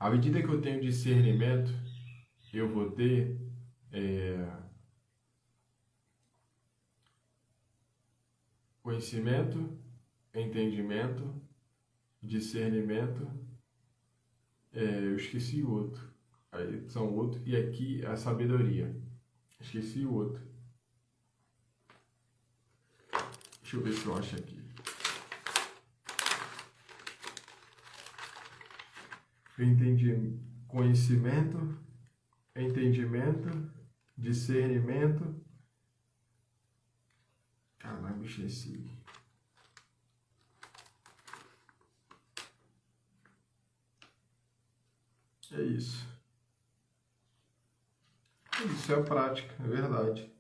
À medida que eu tenho discernimento, eu vou ter conhecimento, entendimento, discernimento, eu esqueci o outro. Aí são outro, e aqui a sabedoria. Esqueci o outro. Deixa eu ver se eu acho aqui. Eu entendi conhecimento, entendimento, discernimento. Caramba, esqueci. É isso. Isso é a prática, é verdade.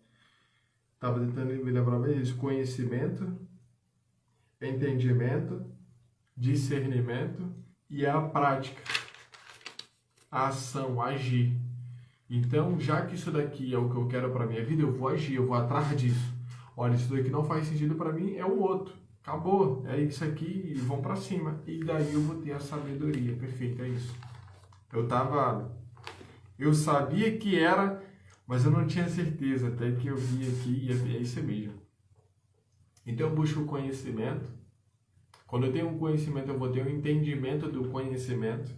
Estava tentando me lembrar bem isso. Conhecimento, entendimento, discernimento e a prática. A ação, agir. Então, já que isso daqui é o que eu quero para minha vida, eu vou agir, eu vou atrás disso. Olha, isso daqui não faz sentido para mim, é o outro. Acabou, é isso aqui e vão para cima. E daí eu vou ter a sabedoria. Perfeito, é isso. Eu sabia que era, mas eu não tinha certeza, até que eu vi aqui e é isso mesmo. Então eu busco o conhecimento. Quando eu tenho um conhecimento, eu vou ter um entendimento do conhecimento.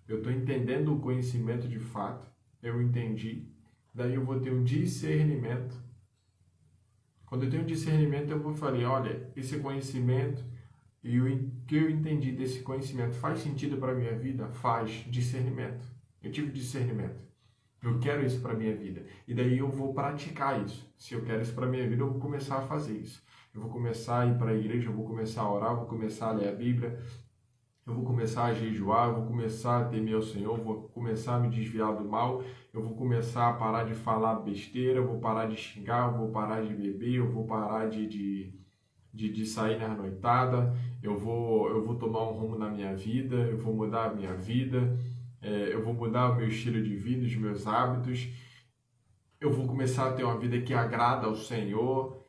Eu estou entendendo o conhecimento de fato. Eu entendi. Daí eu vou ter um discernimento. Quando eu tenho um discernimento, eu vou falar, olha, esse conhecimento e o que eu entendi desse conhecimento faz sentido para a minha vida? Faz. Discernimento. Eu tive discernimento. Eu quero isso para a minha vida. E daí eu vou praticar isso. Se eu quero isso para a minha vida, eu vou começar a fazer isso. Eu vou começar a ir para a igreja, eu vou começar a orar, eu vou começar a ler a Bíblia, eu vou começar a jejuar, eu vou começar a temer ao Senhor, eu vou começar a me desviar do mal, eu vou começar a parar de falar besteira, eu vou parar de xingar, eu vou parar de beber, eu vou parar de sair na noitada, eu vou tomar um rumo na minha vida, eu vou mudar a minha vida, eu vou mudar o meu estilo de vida, os meus hábitos, eu vou começar a ter uma vida que agrada ao Senhor.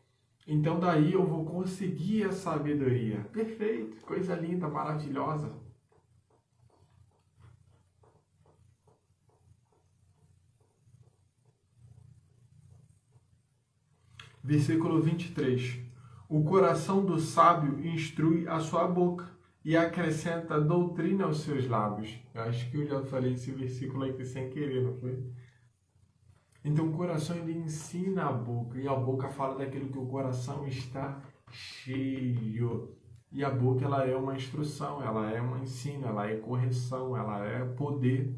Então daí eu vou conseguir a sabedoria. Perfeito, coisa linda, maravilhosa. Versículo 23. O coração do sábio instrui a sua boca e acrescenta doutrina aos seus lábios. Eu acho que eu já falei esse versículo aqui sem querer, não foi? Então o coração ele ensina a boca, e a boca fala daquilo que o coração está cheio. E a boca ela é uma instrução, ela é um ensino, ela é correção, ela é poder.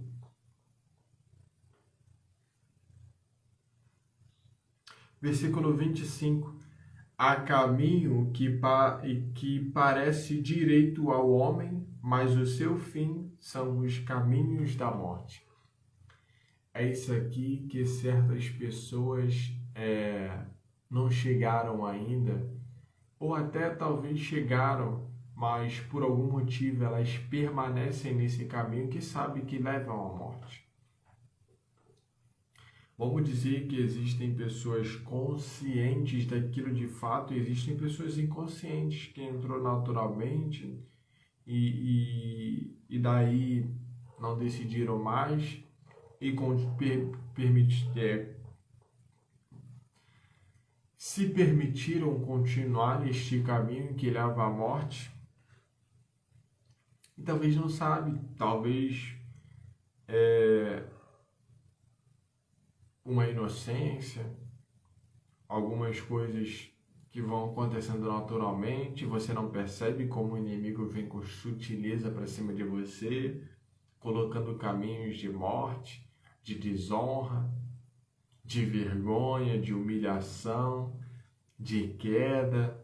Versículo 25. Há caminho que parece direito ao homem, mas o seu fim são os caminhos da morte. É isso aqui que certas pessoas não chegaram ainda, ou até talvez chegaram, mas por algum motivo elas permanecem nesse caminho que sabe que levam à morte. Vamos dizer que existem pessoas conscientes daquilo de fato, e existem pessoas inconscientes que entrou naturalmente e daí não decidiram mais e se permitiram continuar neste caminho que leva à morte. E talvez não sabe, talvez uma inocência, algumas coisas que vão acontecendo naturalmente, você não percebe como o inimigo vem com sutileza para cima de você, colocando caminhos de morte, de desonra, de vergonha, de humilhação, de queda.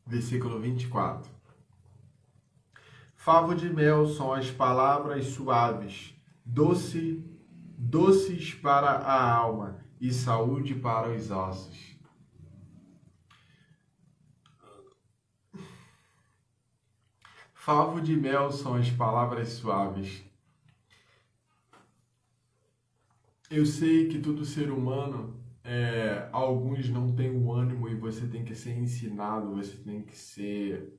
Versículo 24. Favo de mel são as palavras suaves, doces para a alma e saúde para os ossos. Favo de mel são as palavras suaves. Eu sei que todo ser humano, alguns não têm o ânimo e você tem que ser ensinado, você tem que ser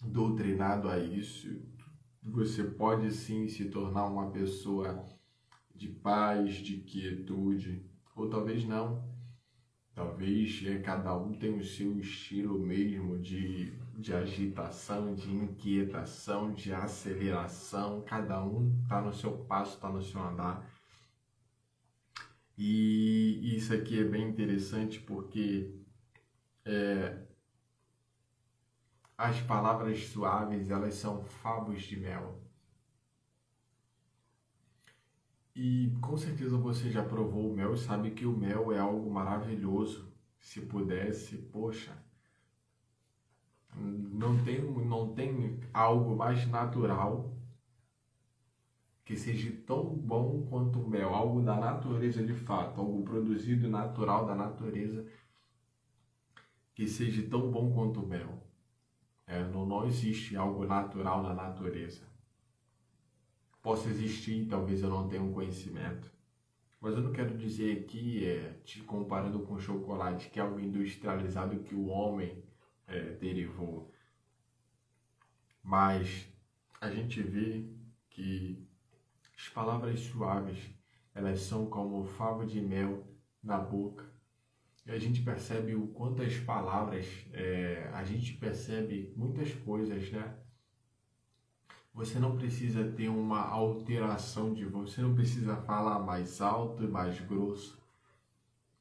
doutrinado a isso. Você pode sim se tornar uma pessoa de paz, de quietude, ou talvez não. Talvez cada um tenha o seu estilo mesmo de agitação, de inquietação, de aceleração. Cada um está no seu passo, está no seu andar. E isso aqui é bem interessante porque as palavras suaves, elas são favos de mel. E com certeza você já provou o mel e sabe que o mel é algo maravilhoso. Se pudesse, poxa, não tem algo mais natural que seja tão bom quanto o mel. Algo da natureza de fato, algo produzido natural da natureza que seja tão bom quanto o mel. Não existe algo natural na natureza. Possa existir, talvez eu não tenha um conhecimento. Mas eu não quero dizer aqui, te comparando com chocolate, que é algo industrializado que o homem derivou. Mas a gente vê que as palavras suaves, elas são como favo de mel na boca. E a gente percebe o quanto as palavras, a gente percebe muitas coisas, né? Você não precisa ter uma alteração de voz, você não precisa falar mais alto e mais grosso.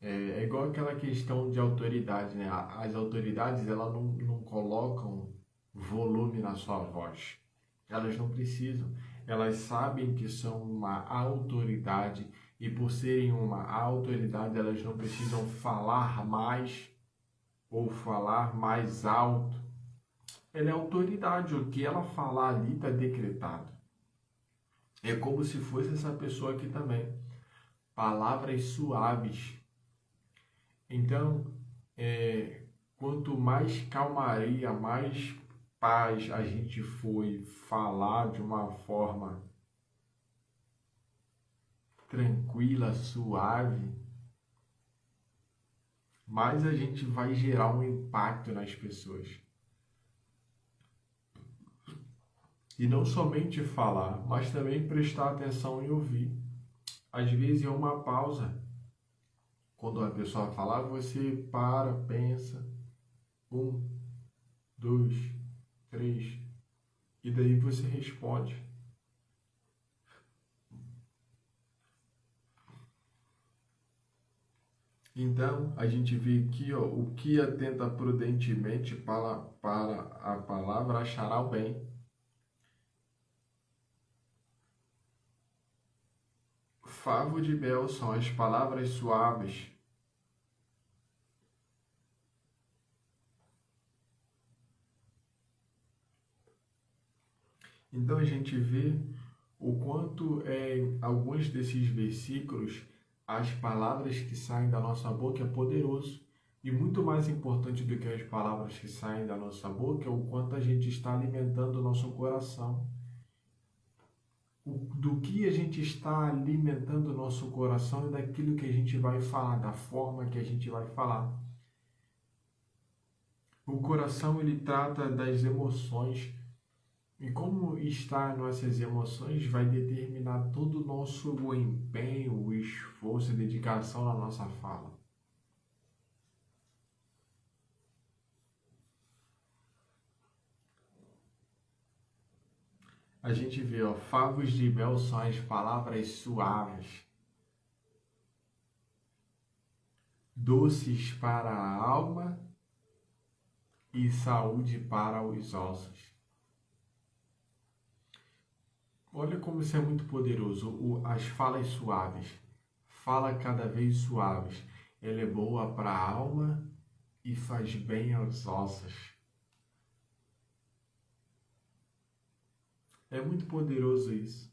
É igual aquela questão de autoridade, né? As autoridades, elas não colocam volume na sua voz. Elas não precisam. Elas sabem que são uma autoridade e por serem uma autoridade, elas não precisam falar mais ou falar mais alto. Ela é autoridade, o que ela falar ali está decretado. É como se fosse essa pessoa aqui também. Palavras suaves. Então, quanto mais calmaria, mais paz a gente foi falar de uma forma tranquila, suave, mais a gente vai gerar um impacto nas pessoas. E não somente falar, mas também prestar atenção e ouvir. Às vezes é uma pausa. Quando a pessoa falar, você para, pensa. 1, 2, 3. E daí você responde. Então, a gente vê aqui, o que atenta prudentemente para a palavra achará o bem. Favo de mel são as palavras suaves. Então a gente vê o quanto em alguns desses versículos as palavras que saem da nossa boca é poderoso. E muito mais importante do que as palavras que saem da nossa boca é o quanto a gente está alimentando o nosso coração. Do que a gente está alimentando o nosso coração e daquilo que a gente vai falar, da forma que a gente vai falar. O coração, ele trata das emoções. E como está nossas emoções vai determinar todo o nosso empenho, o esforço e dedicação na nossa fala. a gente vê, ó, favos de mel são as palavras suaves, doces para a alma e saúde para os ossos. Olha como isso é muito poderoso, as falas suaves, fala cada vez suaves, ela é boa para a alma e faz bem aos ossos. É muito poderoso isso.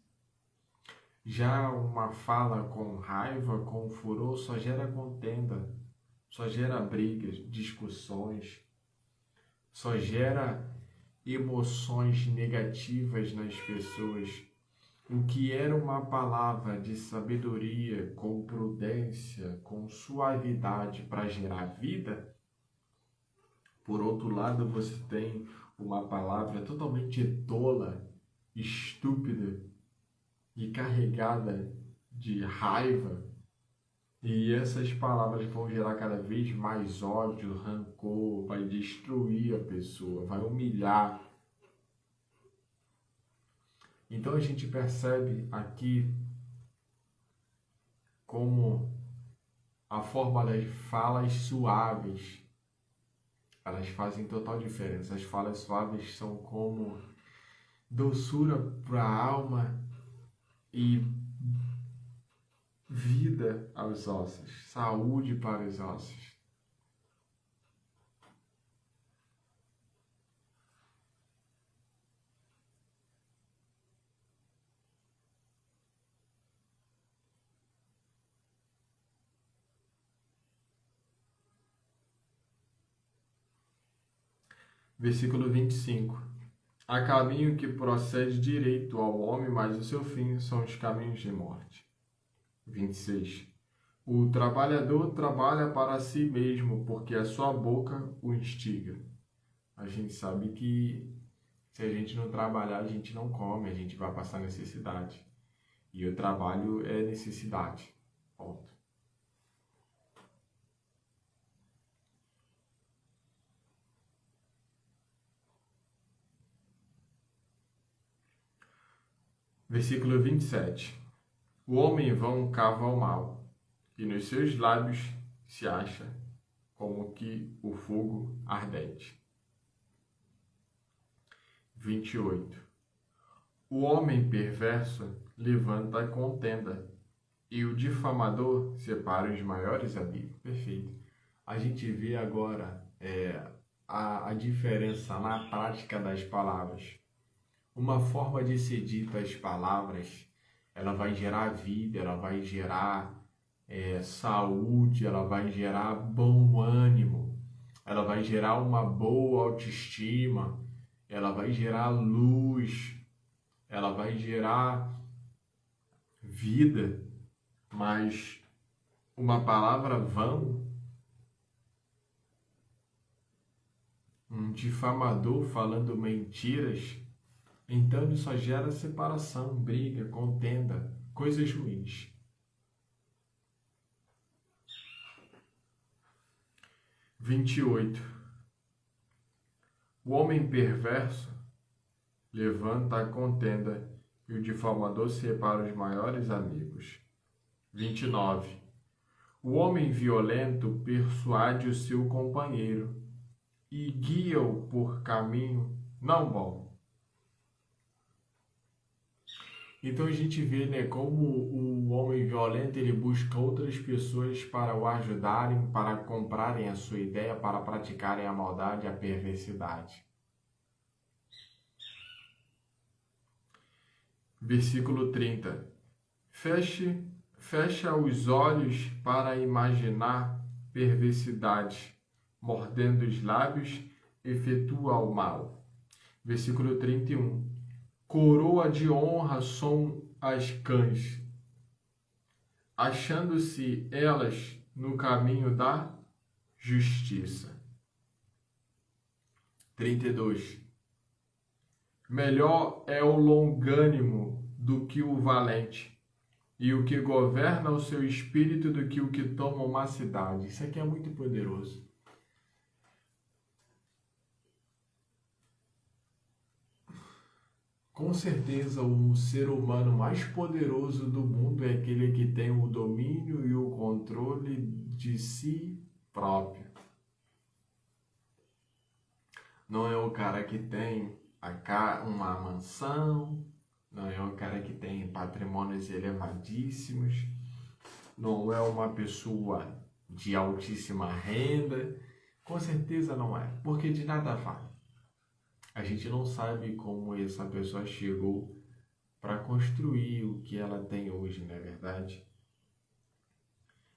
Já uma fala com raiva, com furor, só gera contenda, só gera brigas, discussões, só gera emoções negativas nas pessoas. O que era uma palavra de sabedoria, com prudência, com suavidade para gerar vida, por outro lado você tem uma palavra totalmente tola, estúpida e carregada de raiva, e essas palavras vão gerar cada vez mais ódio, rancor, vai destruir a pessoa, vai humilhar. Então a gente percebe aqui como a forma das falas suaves, elas fazem total diferença. As falas suaves são como doçura para a alma e vida aos ossos, saúde para os ossos. Versículo 25. Há caminho que procede direito ao homem, mas o seu fim são os caminhos de morte. 26. O trabalhador trabalha para si mesmo, porque a sua boca o instiga. A gente sabe que se a gente não trabalhar, a gente não come, a gente vai passar necessidade. E o trabalho é necessidade. Ponto. Versículo 27. O homem vão cava o mal, e nos seus lábios se acha como que o fogo ardente. 28. O homem perverso levanta a contenda, e o difamador separa os maiores amigos. Perfeito. A gente vê agora a diferença na prática das palavras. Uma forma de ser dita as palavras, ela vai gerar vida, ela vai gerar saúde, ela vai gerar bom ânimo, ela vai gerar uma boa autoestima, ela vai gerar luz, ela vai gerar vida, mas uma palavra vã, um difamador falando mentiras, então ele só gera separação, briga, contenda, coisas ruins. 28. O homem perverso levanta a contenda e o difamador separa os maiores amigos. 29. O homem violento persuade o seu companheiro e guia-o por caminho não bom. Então a gente vê, né, como o homem violento ele busca outras pessoas para o ajudarem, para comprarem a sua ideia, para praticarem a maldade, a perversidade. Versículo 30. Fecha os olhos para imaginar perversidade, mordendo os lábios, efetua o mal. Versículo 31. Coroa de honra são as cães, achando-se elas no caminho da justiça. 32. Melhor é o longânimo do que o valente, e o que governa o seu espírito do que o que toma uma cidade. Isso aqui é muito poderoso. Com certeza, o ser humano mais poderoso do mundo é aquele que tem o domínio e o controle de si próprio. Não é o cara que tem uma mansão, não é o cara que tem patrimônios elevadíssimos, não é uma pessoa de altíssima renda. Com certeza não é, porque de nada vale. A gente não sabe como essa pessoa chegou para construir o que ela tem hoje, não é verdade?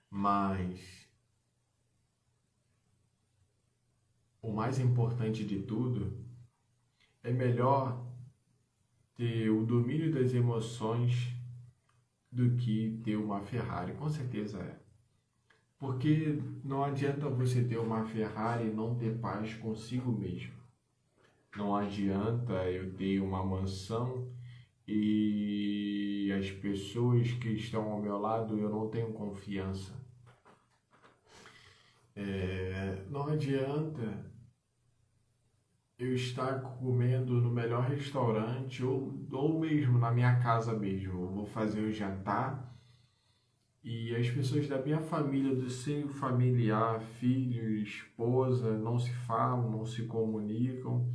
Mas o mais importante de tudo é melhor ter o domínio das emoções do que ter uma Ferrari. Com certeza é. Porque não adianta você ter uma Ferrari e não ter paz consigo mesmo. Não adianta eu ter uma mansão e as pessoas que estão ao meu lado eu não tenho confiança. Não adianta eu estar comendo no melhor restaurante ou mesmo na minha casa mesmo. Eu vou fazer o jantar e as pessoas da minha família, do seio familiar, filho, esposa, não se falam, não se comunicam,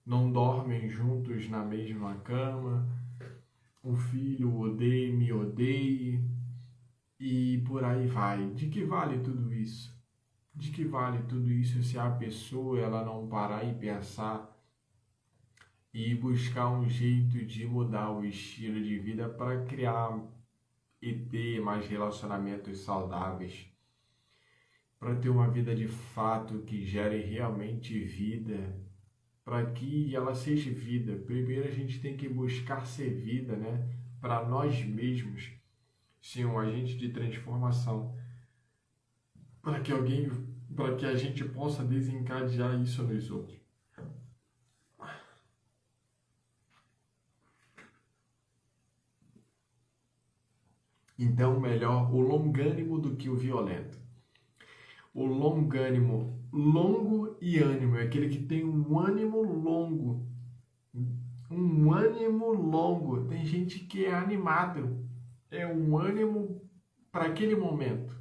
não dormem juntos na mesma cama, o filho me odeia e por aí vai. De que vale tudo isso? De que vale tudo isso se a pessoa ela não parar e pensar e buscar um jeito de mudar o estilo de vida para criar e ter mais relacionamentos saudáveis, para ter uma vida de fato que gere realmente vida, para que ela seja vida. Primeiro a gente tem que buscar ser vida, né? Para nós mesmos, ser um agente de transformação, para que a gente possa desencadear isso nos outros. Então, melhor o longânimo do que o violento. O longânimo, longo e ânimo, é aquele que tem um ânimo longo. Um ânimo longo. Tem gente que é animado. É um ânimo para aquele momento.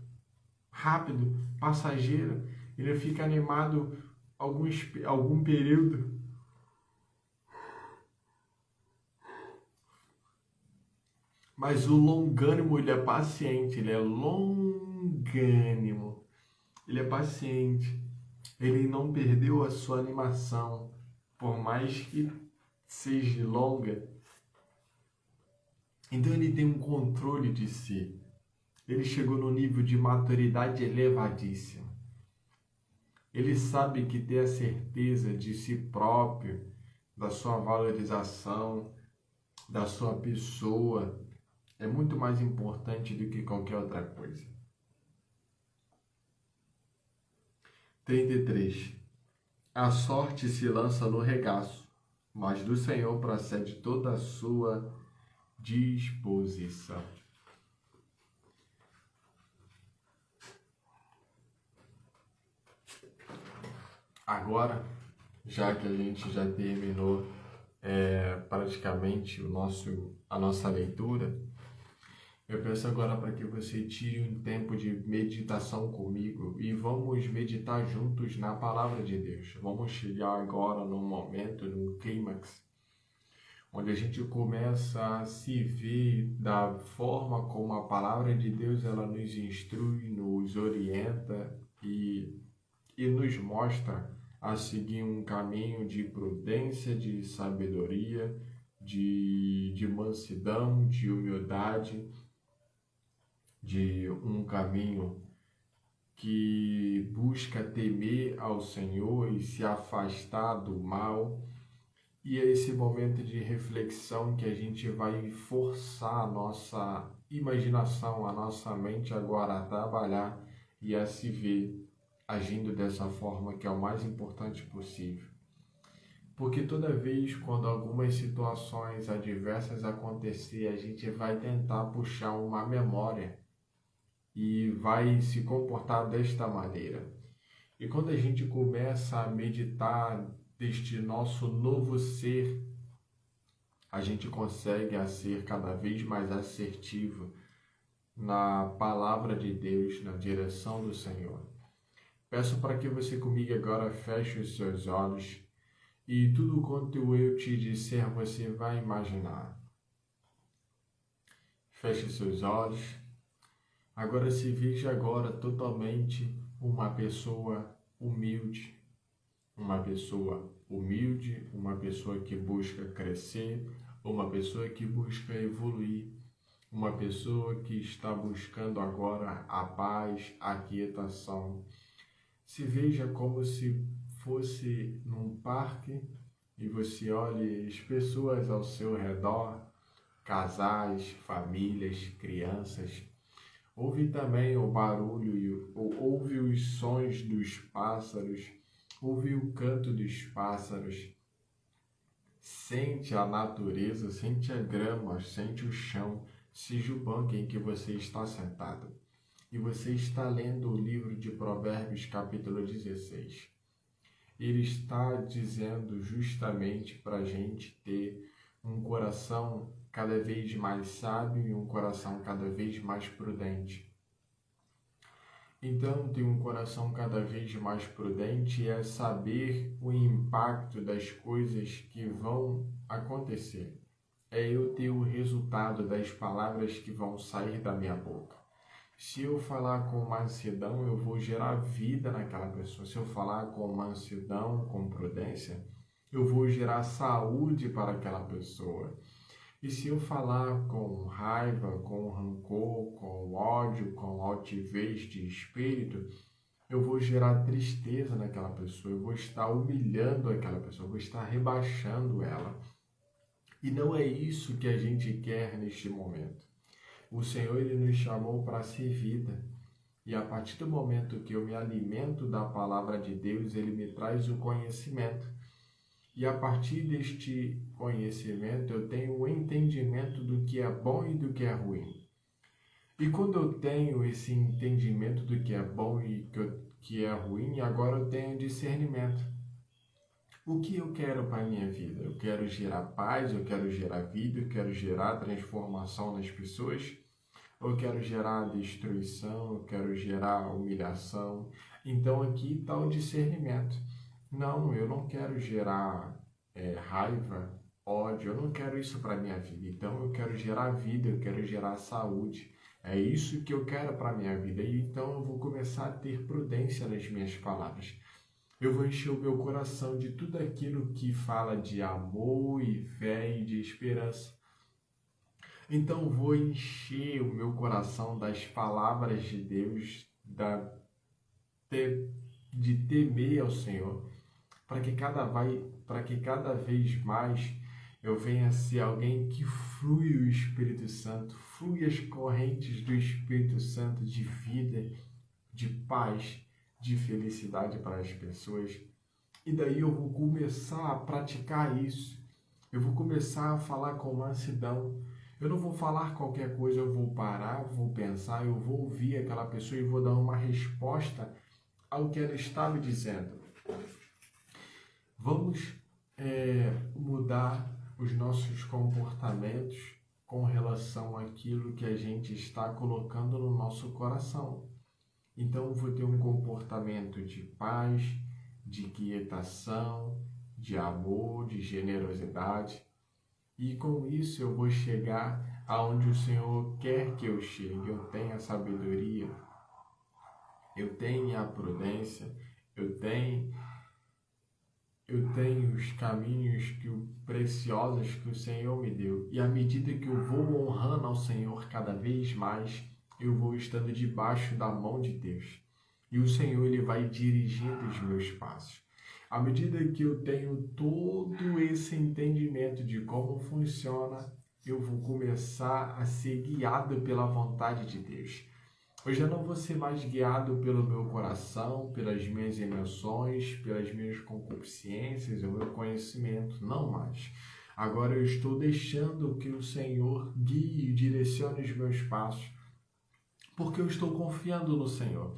Rápido, passageiro. Ele fica animado algum período. Mas o longânimo, ele é paciente, ele é longânimo. Ele é paciente. Ele não perdeu a sua animação, por mais que seja longa. Então ele tem um controle de si. Ele chegou no nível de maturidade elevadíssimo. Ele sabe que ter a certeza de si próprio, da sua valorização, da sua pessoa, é muito mais importante do que qualquer outra coisa. 33. A sorte se lança no regaço, mas do Senhor procede toda a sua disposição. Agora, já que a gente já terminou praticamente a nossa leitura, eu peço agora para que você tire um tempo de meditação comigo e vamos meditar juntos na Palavra de Deus. Vamos chegar agora num momento, num clímax, onde a gente começa a se ver da forma como a Palavra de Deus ela nos instrui, nos orienta e nos mostra a seguir um caminho de prudência, de sabedoria, de mansidão, de humildade, de um caminho que busca temer ao Senhor e se afastar do mal. E é esse momento de reflexão que a gente vai forçar a nossa imaginação, a nossa mente agora a trabalhar e a se ver agindo dessa forma, que é o mais importante possível. Porque toda vez quando algumas situações adversas acontecer, a gente vai tentar puxar uma memória e vai se comportar desta maneira. E quando a gente começa a meditar deste nosso novo ser, a gente consegue a ser cada vez mais assertivo na palavra de Deus, na direção do Senhor. Peço para que você comigo agora feche os seus olhos e tudo quanto eu te disser você vai imaginar. Feche seus olhos. Agora se veja agora totalmente uma pessoa humilde. Uma pessoa humilde, uma pessoa que busca crescer, uma pessoa que busca evoluir, uma pessoa que está buscando agora a paz, a quietação. Se veja como se fosse num parque e você olhe as pessoas ao seu redor, casais, famílias, crianças. Ouve também o barulho, ouve os sons dos pássaros, ouve o canto dos pássaros. Sente a natureza, sente a grama, sente o chão, seja o banco em que você está sentado. E você está lendo o livro de Provérbios, capítulo 16. Ele está dizendo justamente para a gente ter um coração cada vez mais sábio e um coração cada vez mais prudente. Então, ter um coração cada vez mais prudente é saber o impacto das coisas que vão acontecer. É eu ter o resultado das palavras que vão sair da minha boca. Se eu falar com mansidão, eu vou gerar vida naquela pessoa. Se eu falar com mansidão, com prudência, eu vou gerar saúde para aquela pessoa. E se eu falar com raiva, com rancor, com ódio, com altivez de espírito, eu vou gerar tristeza naquela pessoa, eu vou estar humilhando aquela pessoa, eu vou estar rebaixando ela. E não é isso que a gente quer neste momento. O Senhor, Ele nos chamou para ser vida. E a partir do momento que eu me alimento da palavra de Deus, Ele me traz o conhecimento. E a partir deste conhecimento, eu tenho o entendimento do que é bom e do que é ruim. E quando eu tenho esse entendimento do que é bom e que é ruim, agora eu tenho discernimento. O que eu quero para a minha vida? Eu quero gerar paz, eu quero gerar vida, eu quero gerar transformação nas pessoas, ou eu quero gerar destruição, eu quero gerar humilhação. Então aqui está o discernimento. Não, eu não quero gerar raiva, ódio, eu não quero isso para a minha vida. Então eu quero gerar vida, eu quero gerar saúde. É isso que eu quero para a minha vida. E então eu vou começar a ter prudência nas minhas palavras. Eu vou encher o meu coração de tudo aquilo que fala de amor e fé e de esperança. Então eu vou encher o meu coração das palavras de Deus, de temer ao Senhor, para que cada vez mais eu venha a ser alguém que flui o Espírito Santo, flui as correntes do Espírito Santo de vida, de paz, de felicidade para as pessoas. E daí eu vou começar a praticar isso. Eu vou começar a falar com mansidão. Eu não vou falar qualquer coisa, eu vou parar, vou pensar, eu vou ouvir aquela pessoa e vou dar uma resposta ao que ela está me dizendo. Vamos mudar os nossos comportamentos com relação àquilo que a gente está colocando no nosso coração. Então, eu vou ter um comportamento de paz, de quietação, de amor, de generosidade. E com isso eu vou chegar aonde o Senhor quer que eu chegue. Eu tenho a sabedoria, eu tenho a prudência, eu tenho os caminhos preciosos que o Senhor me deu. E à medida que eu vou honrando ao Senhor cada vez mais, eu vou estando debaixo da mão de Deus. E o Senhor, Ele vai dirigindo os meus passos. À medida que eu tenho todo esse entendimento de como funciona, eu vou começar a ser guiado pela vontade de Deus. Eu já não vou ser mais guiado pelo meu coração, pelas minhas emoções, pelas minhas concupiscências, o meu conhecimento, não mais. Agora eu estou deixando que o Senhor guie e direcione os meus passos, porque eu estou confiando no Senhor.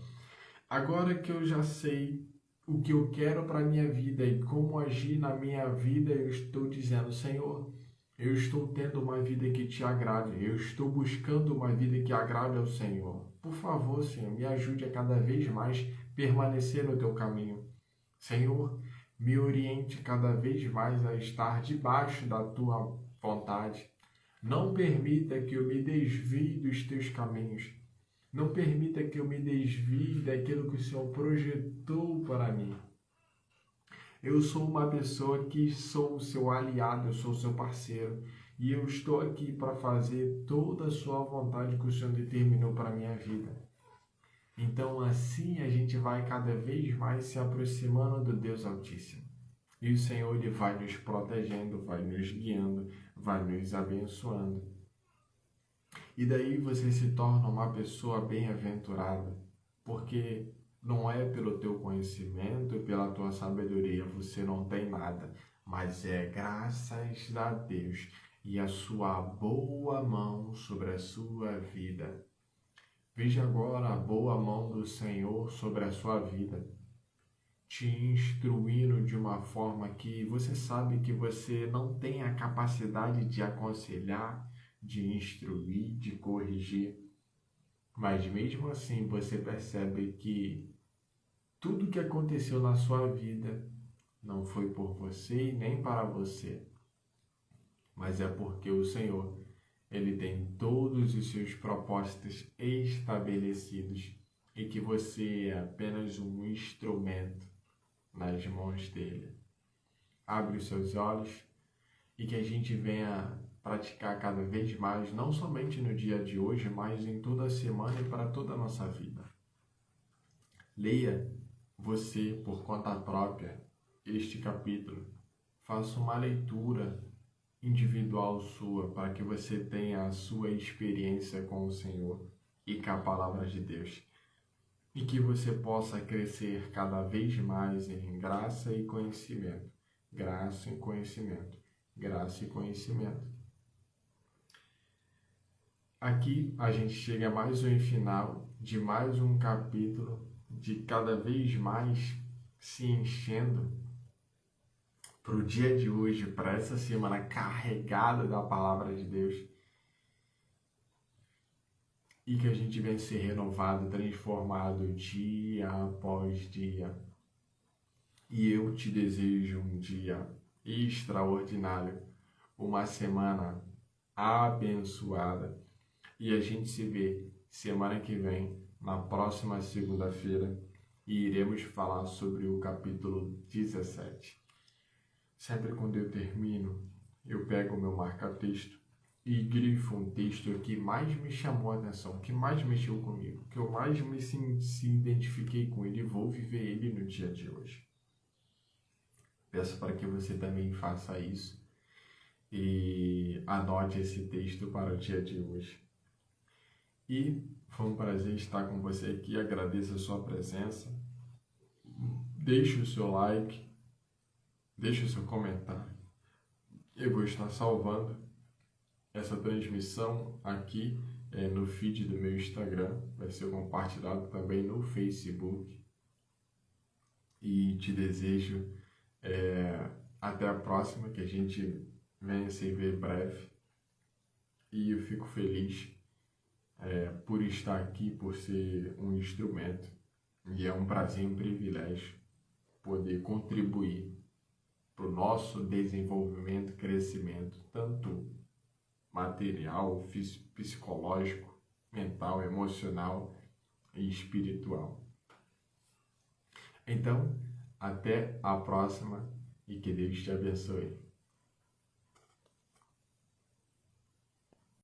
Agora que eu já sei o que eu quero para a minha vida e como agir na minha vida, eu estou dizendo, Senhor, Eu estou tendo uma vida que te agrade. Eu estou buscando uma vida que agrade ao Senhor. Por favor, Senhor, me ajude a cada vez mais permanecer no teu caminho. Senhor, me oriente cada vez mais a estar debaixo da tua vontade. Não permita que eu me desvie dos teus caminhos. Não permita que eu me desvie daquilo que o Senhor projetou para mim. Eu sou uma pessoa que sou o seu aliado, eu sou o seu parceiro. E eu estou aqui para fazer toda a sua vontade que o Senhor determinou para a minha vida. Então assim a gente vai cada vez mais se aproximando do Deus Altíssimo. E o Senhor ele vai nos protegendo, vai nos guiando, vai nos abençoando. E daí você se torna uma pessoa bem-aventurada, porque não é pelo teu conhecimento e pela tua sabedoria, você não tem nada, mas é graças a Deus e a sua boa mão sobre a sua vida. Veja agora a boa mão do Senhor sobre a sua vida, te instruindo de uma forma que você sabe que você não tem a capacidade de aconselhar, de instruir, de corrigir. Mas mesmo assim você percebe que tudo que aconteceu na sua vida não foi por você e nem para você, mas é porque o Senhor, ele tem todos os seus propósitos estabelecidos e que você é apenas um instrumento nas mãos dele. Abre os seus olhos e que a gente venha praticar cada vez mais, não somente no dia de hoje, mas em toda a semana e para toda a nossa vida. Leia você por conta própria este capítulo. Faça uma leitura individual sua para que você tenha a sua experiência com o Senhor e com a palavra de Deus. E que você possa crescer cada vez mais em graça e conhecimento. Graça e conhecimento. Graça e conhecimento. Aqui a gente chega a mais um final de mais um capítulo, de cada vez mais se enchendo para o dia de hoje, para essa semana carregada da palavra de Deus. E que a gente venha ser renovado, transformado dia após dia. E eu te desejo um dia extraordinário, uma semana abençoada. E a gente se vê semana que vem, na próxima segunda-feira, e iremos falar sobre o capítulo 17. Sempre quando eu termino, eu pego o meu marca-texto e grifo um texto que mais me chamou a atenção, que mais mexeu comigo, que eu mais se identifiquei com ele e vou viver ele no dia de hoje. Peço para que você também faça isso e anote esse texto para o dia de hoje. E foi um prazer estar com você aqui, agradeço a sua presença. Deixe o seu like, deixe o seu comentário. Eu vou estar salvando essa transmissão aqui no feed do meu Instagram, vai ser compartilhado também no Facebook. E te desejo até a próxima, que a gente venha se ver breve. E eu fico feliz por estar aqui, por ser um instrumento. E é um prazer e um privilégio poder contribuir para o nosso desenvolvimento e crescimento, tanto material, psicológico, mental, emocional e espiritual. Então, até a próxima e que Deus te abençoe.